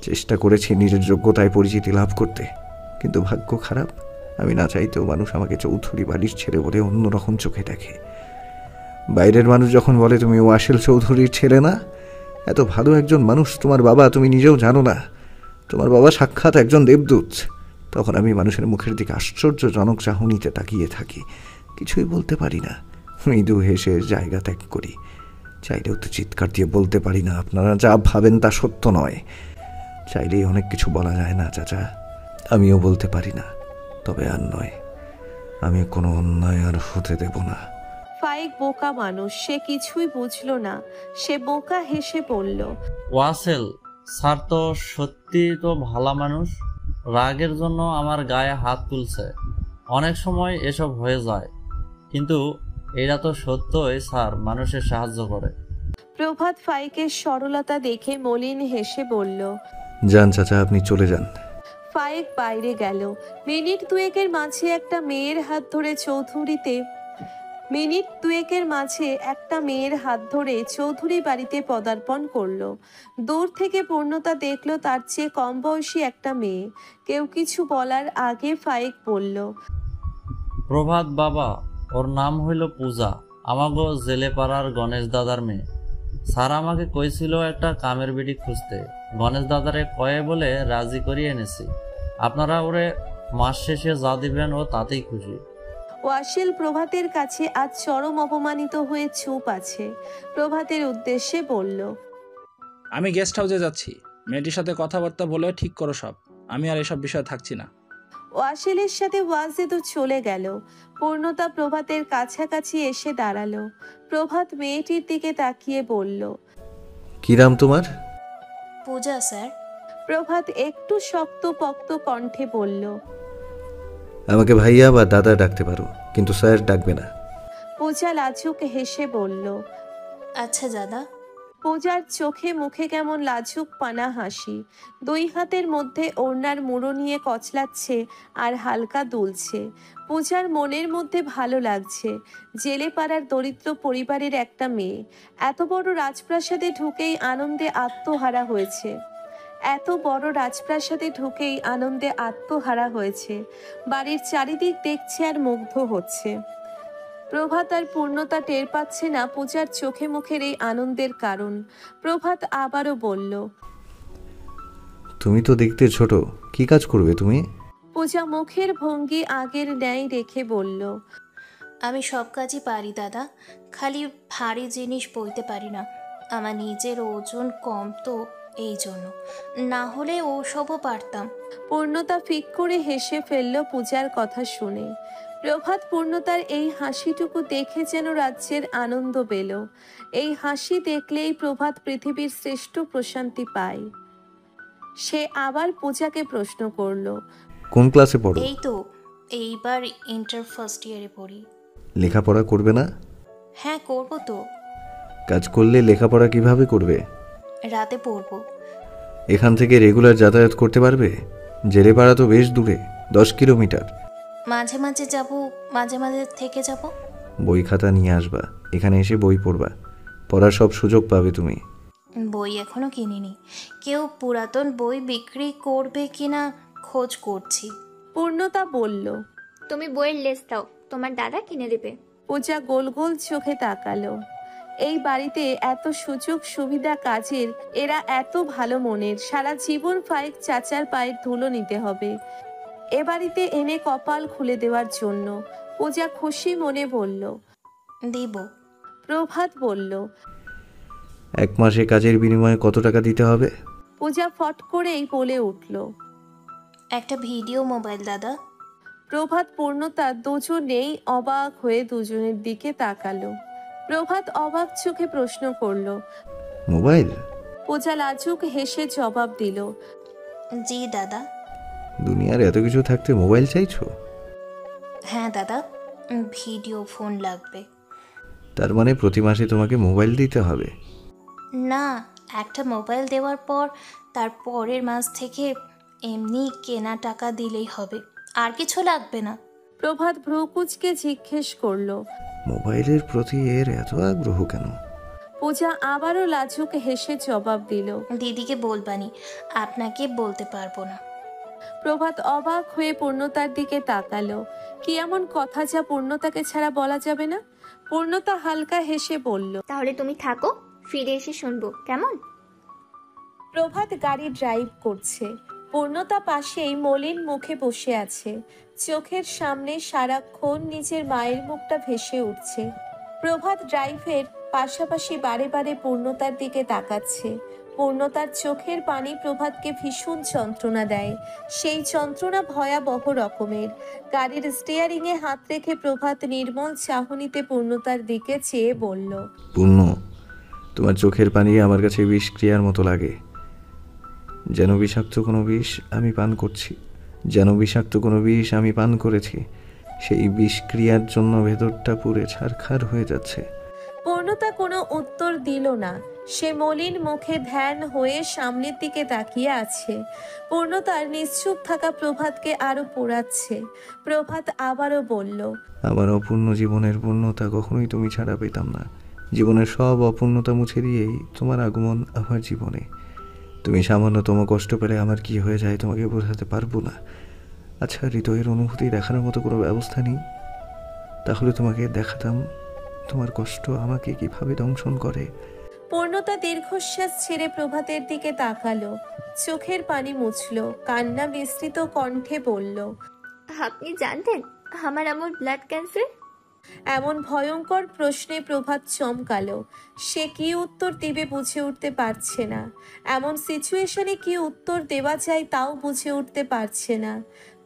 চেষ্টা করেছি নিজের যোগ্যতায় পরিচিতি লাভ করতে, কিন্তু ভাগ্য খারাপ। আমি না চাইতেও মানুষ আমাকে চৌধুরী বাড়ির ছেলে বলে অন্যরকম চোখে দেখে। বাইরের মানুষ যখন বলে তুমি ওয়াসেল চৌধুরীর ছেলে না, এত ভালো একজন মানুষ তোমার বাবা, তুমি নিজেও জানো না তোমার বাবা সাক্ষাৎ একজন দেবদূত, তখন আমি মানুষের মুখের দিকে আশ্চর্যজনক চাহনিতে তাকিয়ে থাকি। কিছুই বলতে পারি না, মৃদু হেসে জায়গা ত্যাগ করি। চাইলেও তো চিৎকার দিয়ে বলতে পারি না আপনারা যা ভাবেন তা সত্য নয়। চাইলেই অনেক কিছু বলা যায় না চাচা, আমিও বলতে পারি না। তবে আর নয়, আমি কোনো অন্যায় আর হতে দেব না। ফাইক বোকা মানুষ, সে কিছুই বুঝলো না। সে বোকা হেসে বলল, ওয়াসেল স্যার তো সত্যি তো ভালো মানুষ, রাগের জন্য আমার গায়ে হাত তুলছে। অনেক সময় এসব হয়ে যায়, কিন্তু এরা তো সত্যই স্যার মানুষের সাহায্য করে। প্রভাত ফাইকের সরলতা দেখে মলিন হেসে বলল, যান চাচা, আপনি চলে যান। ফাইক বাইরে গেল। মিনিট দুয়েকের মাঝে একটা মেয়ের হাত ধরে চৌধুরী বাড়িতে পদার্পণ করলো। দূর থেকে পূর্ণতা দেখলো তার চেয়ে কম বয়সী একটা মেয়ে। কেউ কিছু বলার আগে ফাইক বলল, প্রভাত বাবা, ওর নাম হইল পূজা, আমাগো জেলে পাড়ার গণেশ দাদার মেয়ে। স্যার আমাকে কইছিল একটা কামের বিড়ি খুঁজতে, গণেশ দাদারে কয়ে বলে রাজি করিয়ে এনেছি। আপনারা ওরে মাস শেষে যা দিবেন ও তাতেই খুশি। ওয়াসেল প্রভাতের কাছে আজ চরম অপমানিত হয়ে চুপ আছে। প্রভাতের উদ্দেশ্যে বলল, আমি গেস্ট হাউসে যাচ্ছি, মেয়েটির সাথে কথাবার্তা বলে ঠিক করো সব। আমি আর এসব বিষয়ে থাকছি না। ওয়াসেলের সাথে ওয়াজেদও চলে গেল। পূর্ণতা প্রভাতের কাছাকাছি এসে দাঁড়ালো। প্রভাত মেয়েটির দিকে তাকিয়ে বলল, কি নাম তোমার? পূজা স্যার। প্রভাত একটু শক্তপোক্ত কণ্ঠে বলল, আমাকে ভাইয়া বা দাদা ডাকতে পারো, কিন্তু স্যার ডাকবে না। পূজা লাজুক হেসে বলল, আচ্ছা দাদা। পূজার চোখে মুখে কেমন লাজুক পানা হাসি। দুই হাতের মধ্যে ওড়নার মুড়ো নিয়ে কচলাচ্ছে আর হালকা দুলছে। পূজার মনের মধ্যে ভালো লাগছে। জেলে পাড়ার দরিদ্র পরিবারের একটা মেয়ে এত বড় রাজপ্রাসাদে ঢুকেই আত্মহারা হয়েছে। বাড়ির চারিদিক দেখছে আর মুগ্ধ হচ্ছে। প্রভাত আর পূর্ণতা টের পাচ্ছে না পূজার চোখে মুখের এই আনন্দের কারণ। প্রভাত আবারও বলল, তুমি তো দেখতে ছোট, কি কাজ করবে তুমি? পূজা মুখের ভঙ্গি আগের ন্যায় রেখে বলল, আমি সব কাজই পারি দাদা, খালি ভারী জিনিস বইতে পারি না। আমার নিজের ওজন কম তো, এই জন্য। না হলে ওসবও পারতাম। পূর্ণতা ফিক করে হেসে ফেলল পূজার কথা শুনে। প্রভাত পূর্ণতার এই হাসিটুকু দেখে যেন রাজ্যের আনন্দ পেল। এই হাসি দেখলেই প্রভাত পৃথিবীর শ্রেষ্ঠ প্রশান্তি পায়। সে আবার পূজাকে প্রশ্ন করল, কোন ক্লাসে পড়ো? এই তো এইবার ইন্টার ফার্স্ট ইয়ারে পড়ি। লেখাপড়া করবে না? হ্যাঁ করবো তো। কাজ করলে লেখাপড়া কিভাবে করবে? রাতে পড়বো। এখান থেকে রেগুলার যাতায়াত করতে পারবে? জেলেপাড়া তো বেশ দূরে, 10 কিলোমিটার। মাঝে মাঝে যাব, মাঝে মাঝে থেকে যাব। বই খাতা নিয়ে আসবা, এখানে এসে বই পড়বা, পড়ার সব সুযোগ পাবে তুমি। বই এখনো কিনিনি, কেউ পুরাতন বই বিক্রি করবে কিনা খোঁজ করছি। পূর্ণতা বলল। তুমি বইয়ের লেস দাও, তোমার দাদা কিনে দেবে। পূজা গোল গোল চোখে তাকালো। এই বাড়িতে এত সুযোগ সুবিধা কাজের, এরা এত ভালো মনের। সারা জীবন ফাইক চাচার পায়ের ধুলো নিতে হবে। এ বাড়িতে এনে কপাল খুলে দেওয়ার জন্য। পূজা খুশি মনে বলল। দিব। প্রভাত বলল। 1 মাসে কাজের বিনিময়ে কত টাকা দিতে হবে? পূজা ফট করেই বলে উঠল। একটা ভিডিও মোবাইল দাদা। প্রভাত পূর্ণতা দুজনেই অবাক হয়ে দুজনের দিকে তাকালো। প্রভাত অবাক চোখে প্রশ্ন করল। মোবাইল? পূজা লাজুক হেসে জবাব দিল। জি দাদা। দুনিয়ার এত কিছু থাকতে মোবাইল চাইছো? হ্যাঁ দাদা, ভিডিও ফোন লাগবে। তার মানে প্রতি মাসে তোমাকে মোবাইল দিতে হবে? না, একটা মোবাইল দেওয়ার পর তার পরের মাস থেকে এমনি কেনা টাকা দিলেই হবে, আর কিছু লাগবে না। প্রভাত ভ্রুকুচকে জিজ্ঞেস করলো। মোবাইলের প্রতি এর এত আগ্রহ কেন? পূজা আবারও লাজুক হেসে জবাব দিল। দিদিকে বলবানি, আপনাকে বলতে পারবো না। প্রভাত অবাক হয়ে পূর্ণতার দিকে তাকালো। কি এমন কথা যা পূর্ণতাকে ছাড়া বলা যাবে না? পূর্ণতা হালকা হেসে বলল। তাহলে তুমি থাকো, ফিরে এসে শুনবো কেমন? প্রভাত গাড়ি ড্রাইভ করছে। পূর্ণতা পাশেই মলিন মুখে বসে আছে। চোখের সামনে সারাক্ষণ নিজের মায়ের মুখটা ভেসে উঠছে। প্রভাত ড্রাইভের পাশাপাশি বারে বারে পূর্ণতার দিকে তাকাচ্ছে। পূর্ণতার চোখের পানি প্রভাতকে ভীষণ যন্ত্রণা দেয়। সেই যন্ত্রণা ভয়াবহ রকমের। গাড়ির স্টিয়ারিংয়ে হাত রেখে প্রভাত নির্মল চাহনিতে পূর্ণতার দিকে চেয়ে বলল। পূর্ণ, তোমার চোখের পানি আমার কাছে বিষক্রিয়ার মতো লাগে। যেন বিষাক্ত কোনো বিষ আমি পান করছি, যেন বিষাক্ত কোনো বিষ আমি পান করেছি। সেই বিষক্রিয়ার জন্য ভেতরটা পুড়ে ছারখার হয়ে যাচ্ছে। পূর্ণতা কোনো উত্তর দিল না। সে মলিন মুখে ধ্যান হয়ে সামনের দিকে তাকিয়ে আছে। পূর্ণতার নিশ্চুপ থাকা প্রভাতকে আরো পোড়াচ্ছে। প্রভাত আবারও বলল। আমার অপূর্ণ জীবনের পূর্ণতা কখনোই তুমি ছাড়া পেতাম না। জীবনের সব অপূর্ণতা মুছে দিয়েই তোমার আগমন আমার জীবনে। তুমি সামান্যতম কষ্ট পেলে আমার কি হয়ে যায় তোমাকে বোঝাতে পারবো না। আচ্ছা, হৃদয়ের অনুভূতি দেখানোর মতো কোনো ব্যবস্থা নেই? তাহলে তোমাকে দেখাতাম তোমার কষ্ট আমাকে কিভাবে দংশন করে। পূর্ণতা দীর্ঘশ্বাস ছেড়ে প্রভাতের দিকে তাকালো। চোখের পানি মুছলো, কান্না মিশ্রিত কণ্ঠে বলল। আপনি জানতেন আমার আম্মুর ব্লাড ক্যান্সার? এমন ভয়ঙ্কর প্রশ্নে প্রভাত চমকালো। সে কি উত্তর দেবে বুঝে উঠতে পারছে না। এমন সিচুয়েশনে কি উত্তর দেওয়া যায় তাও বুঝে উঠতে পারছে না।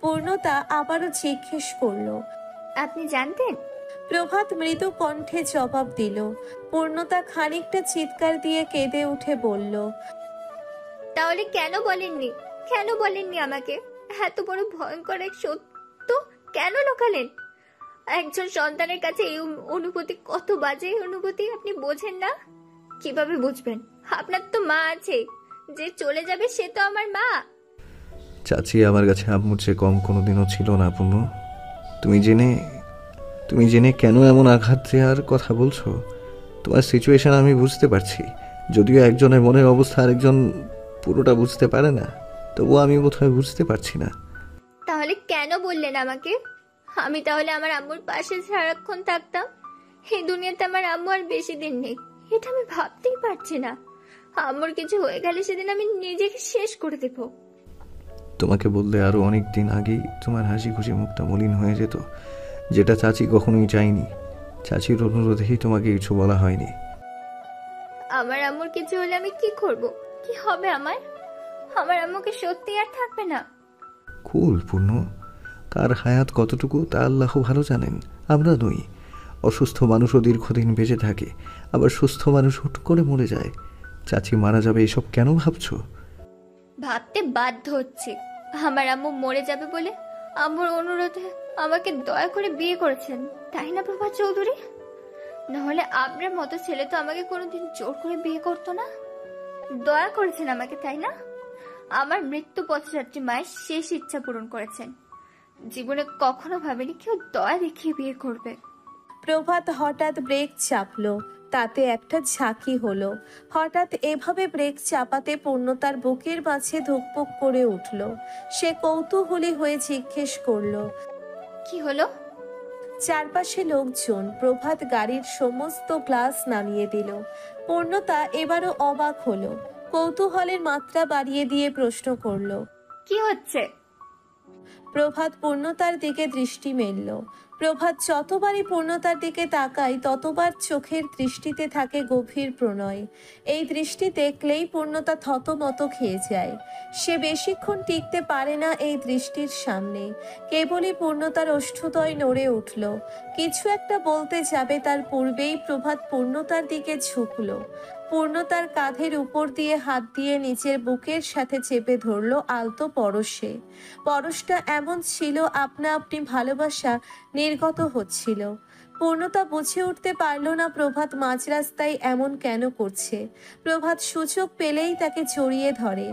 পূর্ণতা আবারও জিজ্ঞেস করলো। আপনি জানতেন? প্রভাত মৃদু কণ্ঠে জবাব দিল। পূর্ণতা খানিকটা চিৎকার দিয়ে কেঁদে উঠে বলল। তাহলে কেন বলেননি? কেন বলেননি আমাকে? এত বড় ভয়ঙ্কর এক সত্য কেন লুকালেন? একজন সন্তানের কাছে এই অনুভূতি কত বাজে অনুভূতি আপনি বোঝেন না? কিভাবে বুঝবেন? আপনার তো মা আছে, যে চলে যাবে সে তো আমার মা। চাচি আমার কাছে আম্মুর চেয়ে কম কোনোদিনও ছিল না পূর্ণ। তুমি জেনে কেন এমন আঘাত দেওয়ার কথা বলছো? তোমার সিচুয়েশন আমি বুঝতে পারছি। যদিও একজনের মনের অবস্থা আরেকজন পুরোটা বুঝতে পারে না, তবুও আমি বোধহয় বুঝতে পারছি না। তাহলে কেন বললেন আমাকে? আমি তাহলে আমার আম্মুর পাশে সারাক্ষণ থাকতাম। এই দুনিয়াতে আমার আম্মু আর বেশি দিন নেই, এটা আমি ভাবতেই পারছি না। আম্মুর কিছু হয়ে গেলে সেদিন আমি নিজেকে শেষ করে দেব। তোমাকে বললে আরো অনেক দিন আগেই তোমার হাসি খুশি মুখটা মলিন হয়ে যেত, যেটা চাচি কখনোই চাইনি। চাচির অনুরোধেই তোমাকে কিছু বলা হয়নি। আমার আম্মুর কিছু হলে আমি কি করব? কি হবে আমার? আমার আম্মুকে সত্যি আর থাকবে না। কুল পূর্ণ, কার হায়াত কতটুকু তা আল্লাহ ভালো জানেন, আমরা নই। অসুস্থ মানুষও দীর্ঘদিন বেঁচে থাকে, আবার সুস্থ মানুষ হুট করে মরে যায়। চাচি মারা যাবে এসব কেন ভাবছো? ভাবতে বাধ্য হচ্ছে। আমার আম্মু মরে যাবে বলে আম্মুর অনুরোধে আমাকে দয়া করে বিয়ে করেছেন, তাই না প্রভাত চৌধুরী? নাহলে আপনার মতো ছেলে তো আমাকে কোনোদিন জোর করে বিয়ে করতো না। দয়া করেছেন আমাকে, তাই না? আমার মৃত্যু পথযাত্রী মায়ের শেষ ইচ্ছা পূরণ করেছেন। জীবনে কখনো ভাবেনি কেউ দয়া দেখিয়ে বিয়ে করবে। প্রভাত হঠাৎ ব্রেক চাপলো, তাতে একটা ঝাঁকি হলো। হঠাৎ এভাবে ব্রেক চাপাতে পূর্ণতার বুকের মাঝে ধুকপুক করে উঠল। সে কৌতূহলী হয়ে জিজ্ঞেস করলো। কি হলো? চারপাশে লোকজন। প্রভাত গাড়ির সমস্ত গ্লাস নামিয়ে দিল। পূর্ণতা এবারও অবাক হলো। কৌতূহলের মাত্রা বাড়িয়ে দিয়ে প্রশ্ন করলো। কি হচ্ছে? প্রভাত পূর্ণতার দিকে দৃষ্টি মেলল। প্রভাত যতবারই পূর্ণতার দিকে তাকায় ততবার চোখের দৃষ্টিতে থাকে গভীর প্রণয়। এই দৃষ্টি দেখলেই পূর্ণতা থতমত খেয়ে যায়। সে বেশিক্ষণ টিকতে পারে না এই দৃষ্টির সামনে। কেবলই পূর্ণতার ওষ্ঠদ্বয় নড়ে উঠল। কিছু একটা বলতে যাবে তার পূর্বেই প্রভাত পূর্ণতার দিকে ঝুঁকল। পূর্ণতার কাঁধের উপর দিয়ে হাত দিয়ে নিচের বুকের সাথে চেপে ধরল আলতো পরশে। পরশটা এমন ছিল আপনা আপনি ভালোবাসা নির্গত হচ্ছিল। পূর্ণতা বুঝে উঠতে পারল না প্রভাত মাঝ রাস্তায় এমন কেন করছে। প্রভাত সুযোগ পেলেই তাকে জড়িয়ে ধরে,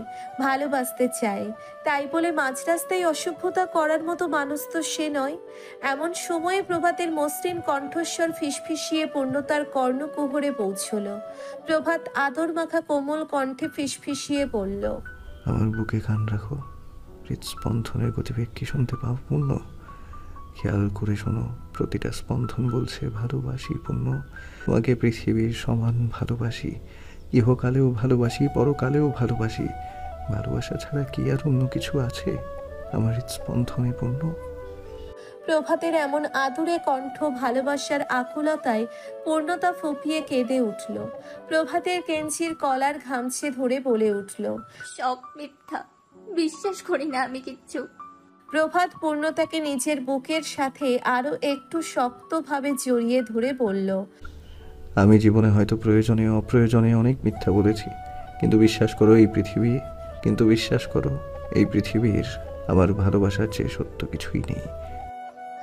ভালোবাসতে চায়। তাই বলে মাঝ রাস্তায় অসভ্যতা করার মতো মানুষ তো সে নয়। এমন সময়ে প্রভাতের মসৃণ কণ্ঠস্বর ফিসফিসিয়ে পূর্ণতার কর্ণকুহরে পৌঁছল। প্রভাত আদর মাখা কোমল কণ্ঠে ফিসফিসিয়ে বলল, আমার বুকে কান রাখো, হৃদস্পন্দনের গতিবেগ কি শুনতে পাও পূর্ণ? খেয়াল করে শোনো, প্রতিটা স্পন্দন বলছে ভালোবাসি পূর্ণ, তোমাকে পৃথিবীর সমান ভালোবাসি, ইহকালেও ভালোবাসি, পরকালেও ভালোবাসি। ভালোবাসা ছাড়া কি আর অন্য কিছু আছে আমার হৃদস্পন্দনে পূর্ণ? প্রভাতের এমন আদুরে কণ্ঠ ভালোবাসার আকুলতায় পূর্ণতা ফুপিয়ে কেঁদে উঠল। প্রভাতের কেঞ্চির কলার ঘামছে ধরে বলে উঠল, সব মিথ্যা, বিশ্বাস করি না আমি কিচ্ছু। প্রভাত পূর্ণতাকে নিজের বুকের সাথে আরো একটু শক্তভাবে জড়িয়ে ধরে বলল, আমি জীবনে হয়তো প্রয়োজনে অপ্রয়োজনে অনেক মিথ্যা বলেছি, কিন্তু বিশ্বাস করো এই পৃথিবীর আমার ভালোবাসার চেয়ে সত্য কিছুই নেই।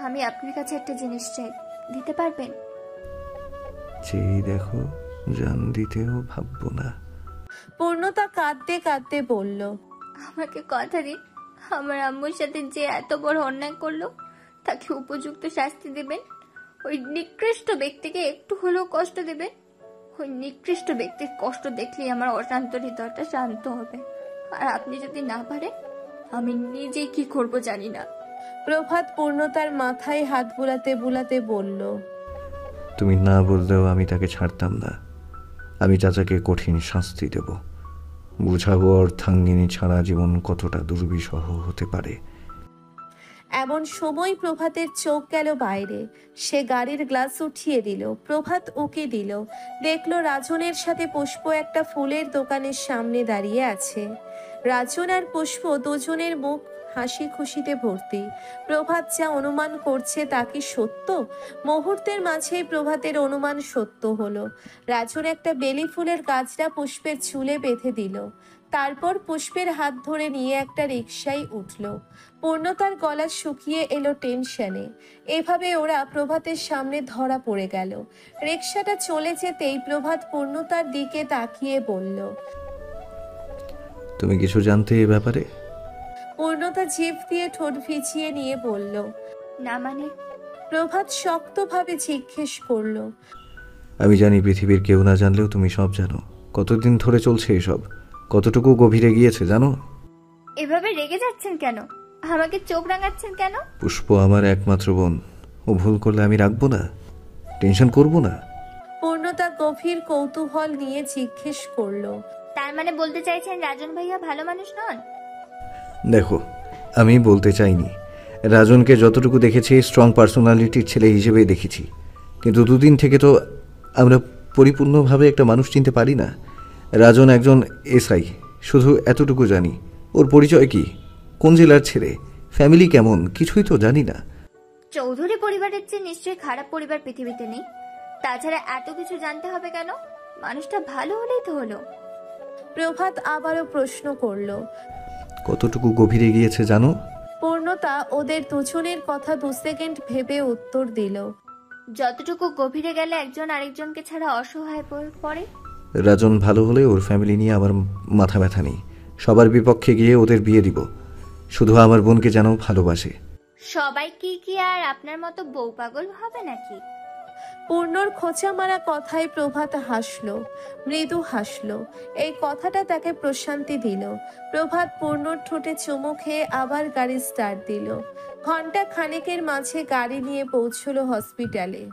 আমি আপনার কাছে একটা জিনিস চাই, দিতে পারবেন? যেই দেখো, জান দিতেও ভাববো না। পূর্ণতা কাঁদতে কাঁদতে বলল, আমাকে কথা দিন, আমার আম্মুর সাথে যে এত বড় অন্যায় করলো তাকে উপযুক্ত শাস্তি দেবেন। ওই নিকৃষ্ট ব্যক্তিকে একটু হলেও কষ্ট দেবেন। ওই নিকৃষ্ট ব্যক্তির কষ্ট দেখলেই আমার অশান্ত হৃদয়টা শান্ত হবে। আর আপনি যদি না পারেন, আমি নিজে কি করব জানি না। প্রভাত পূর্ণতার মাথায় হাত বুলাতে বুলাতে বলল, তুমি না বললেও আমি তাকে ছাড়তাম না। আমি চাচাকে কঠিন শাস্তি দেব, বুঝাবো অর্থাঙ্গিনী ছাড়া জীবন কতটা দুর্বিষহ হতে পারে। এমন সময় প্রভাতের চোখ গেল বাইরে। সে গাড়ির গ্লাস উঠিয়ে দিল। প্রভাত উকি দিল, দেখলো রাজনের সাথে পুষ্প একটা ফুলের দোকানের সামনে দাঁড়িয়ে আছে। রাজন আর পুষ্প দুজনের মুখ হাসি খুশিতে ভর্তি। প্রভাত যা অনুমান করছে তা কি সত্য? মুহূর্তের মাঝেই প্রভাতের অনুমান সত্য হলো। রাজন একটা বেলি ফুলের গাছটা পুষ্পের চুলে বেঁধে দিল। তারপর পুষ্পের হাত ধরে নিয়ে একটা রিকশায় উঠল। পূর্ণতার গলা শুকিয়ে এলো টেনশনে। এভাবে ওরা প্রভাতের সামনে ধরা পড়ে গেল। রিকশাটা চলে যেতেই প্রভাত পূর্ণতার দিকে তাকিয়ে বলল, তুমি কিছু জানতে এ ব্যাপারে? পূর্ণতা জিভ দিয়ে ঠোঁট ভিজিয়ে নিয়ে বলল, না মানে? প্রভাত শক্তভাবে জিজ্ঞেস করলো, আমি জানি পৃথিবীর কেউ না জানলেও তুমি সব জানো। কতদিন ধরে চলছে এসব? কতটুকু গভীরে গিয়েছে জানো? এভাবে রেগে যাচ্ছেন কেন? আমাকে চোখ রাঙাচ্ছেন কেন? পুষ্প আমার একমাত্র বোন, ও ভুল করলে আমি রাখবো না, টেনশন করবো না? পূর্ণতা গভীর কৌতূহল নিয়ে জিজ্ঞেস করলো, তার মানে বলতে চাইছেন রাজন ভাইয়া ভালো মানুষ নন? দেখো, আমি বলতে চাইনি। রাজনকে যতটুকু দেখেছি স্ট্রং পার্সোনালিটির ছেলে হিসেবেই দেখেছি, কিন্তু দুদিন থেকে তো আমরা পরিপূর্ণভাবে একটা মানুষ চিনতে পারি না। রাজন একজন এসআই, শুধু এতটুকু জানি। ওর পরিচয় কি, কোন জেলার ছেলে, ফ্যামিলি কেমন, কিছুই তো জানি না। চৌধুরী পরিবারের চেয়ে নিশ্চয়ই খারাপ পরিবার পৃথিবীতে নেই। তাছাড়া এত কিছু জানতে হবে কেন? মানুষটা ভালো হলেই তো হলো। প্রভাত আবারও প্রশ্ন করলো, কতটুকু গভীরে গিয়েছে জানো? পূর্ণতা ওদের দুজনের কথা 2 সেকেন্ড ভেবে উত্তর দিল, যতটুকু গভীরে গেলে একজন আরেকজনকে ছাড়া অসহায় পড়ে। রাজন ভালো হলে ওর ফ্যামিলি নিয়ে আমার মাথা ব্যথা নেই। সবার বিপক্ষে গিয়ে ওদের বিয়ে দিব, শুধু আমার বোনকে যেন ভালোবাসে। সবাই কি আর আপনার মতো বউ পাগল হবে নাকি? পূর্ণর খোঁচা মারা কথায় প্রভাত হাসলো, মৃদু হাসলো। এই কথাটা তাকে প্রশান্তি দিল। প্রভাত পূর্ণর ঠোঁটে চুমু খেয়ে আবার গাড়ি স্টার্ট দিল। ঘন্টা খানেকের মাঝে গাড়ি নিয়ে পৌঁছলো হসপিটালে।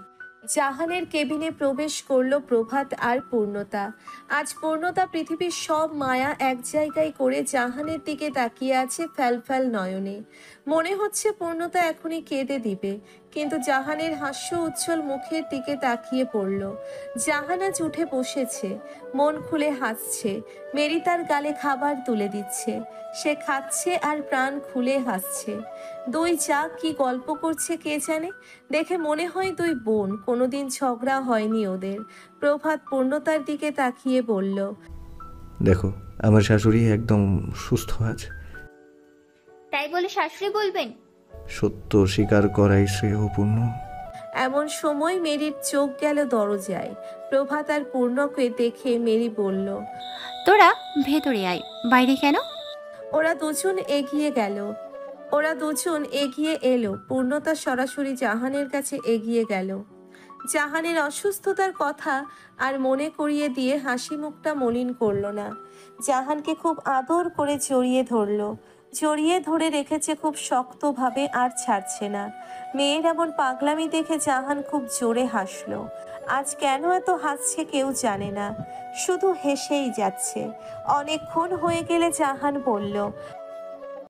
জাহানের কেবিনে প্রবেশ করলো প্রভাত আর পূর্ণতা। আজ পূর্ণতা পৃথিবীর সব মায়া এক জায়গায় করে জাহানের দিকে তাকিয়ে আছে ফ্যালফ্যাল নয়নে। মনে হচ্ছে পূর্ণতা এখনই কেঁদে দিবে, কিন্তু জাহানের হাস্য উজ্জ্বল মুখের দিকে তাকিয়ে পড়ল। জাহান আজ উঠে বসেছে, মন খুলে হাসছে। মেরি তার গালে খাবার তুলে দিচ্ছে, সে খাচ্ছে আর প্রাণ খুলে হাসছে। দুই যা কি গল্প করছে কে জানে, দেখে মনে হয় দুই বোন, কোনোদিন ঝগড়া হয়নি ওদের। প্রভাত পূর্ণতার দিকে তাকিয়ে বলল, দেখো আমার শাশুড়ি একদম সুস্থ আজ। তাই বলে শাশুড়ি বলবেন? সত্য স্বীকার করাই শ্রেয়পূর্ণ। এমন সময় মেরির চোখ গেল দরজায়। প্রভাত আর পূর্ণকে দেখে মেরি বলল, তোরা ভেতরে আয়, বাইরে কেন? ওরা দুজন এগিয়ে এলো। পূর্ণতা সরাসরি জাহানের কাছে এগিয়ে গেল। জাহানের অসুস্থতার কথা আর মনে করিয়ে দিয়ে হাসি মুখটা মলিন করল না। জাহানকে খুব আদর করে জড়িয়ে ধরে রেখেছে খুব শক্তভাবে, আর ছাড়ছে না। মেয়ের এমন পাগলামি দেখে জাহান খুব জোরে হাসলো। আজ কেন এত হাসছে কেউ জানে না, শুধু হেসেই যাচ্ছে। অনেকক্ষণ হয়ে গেলে জাহান বলল,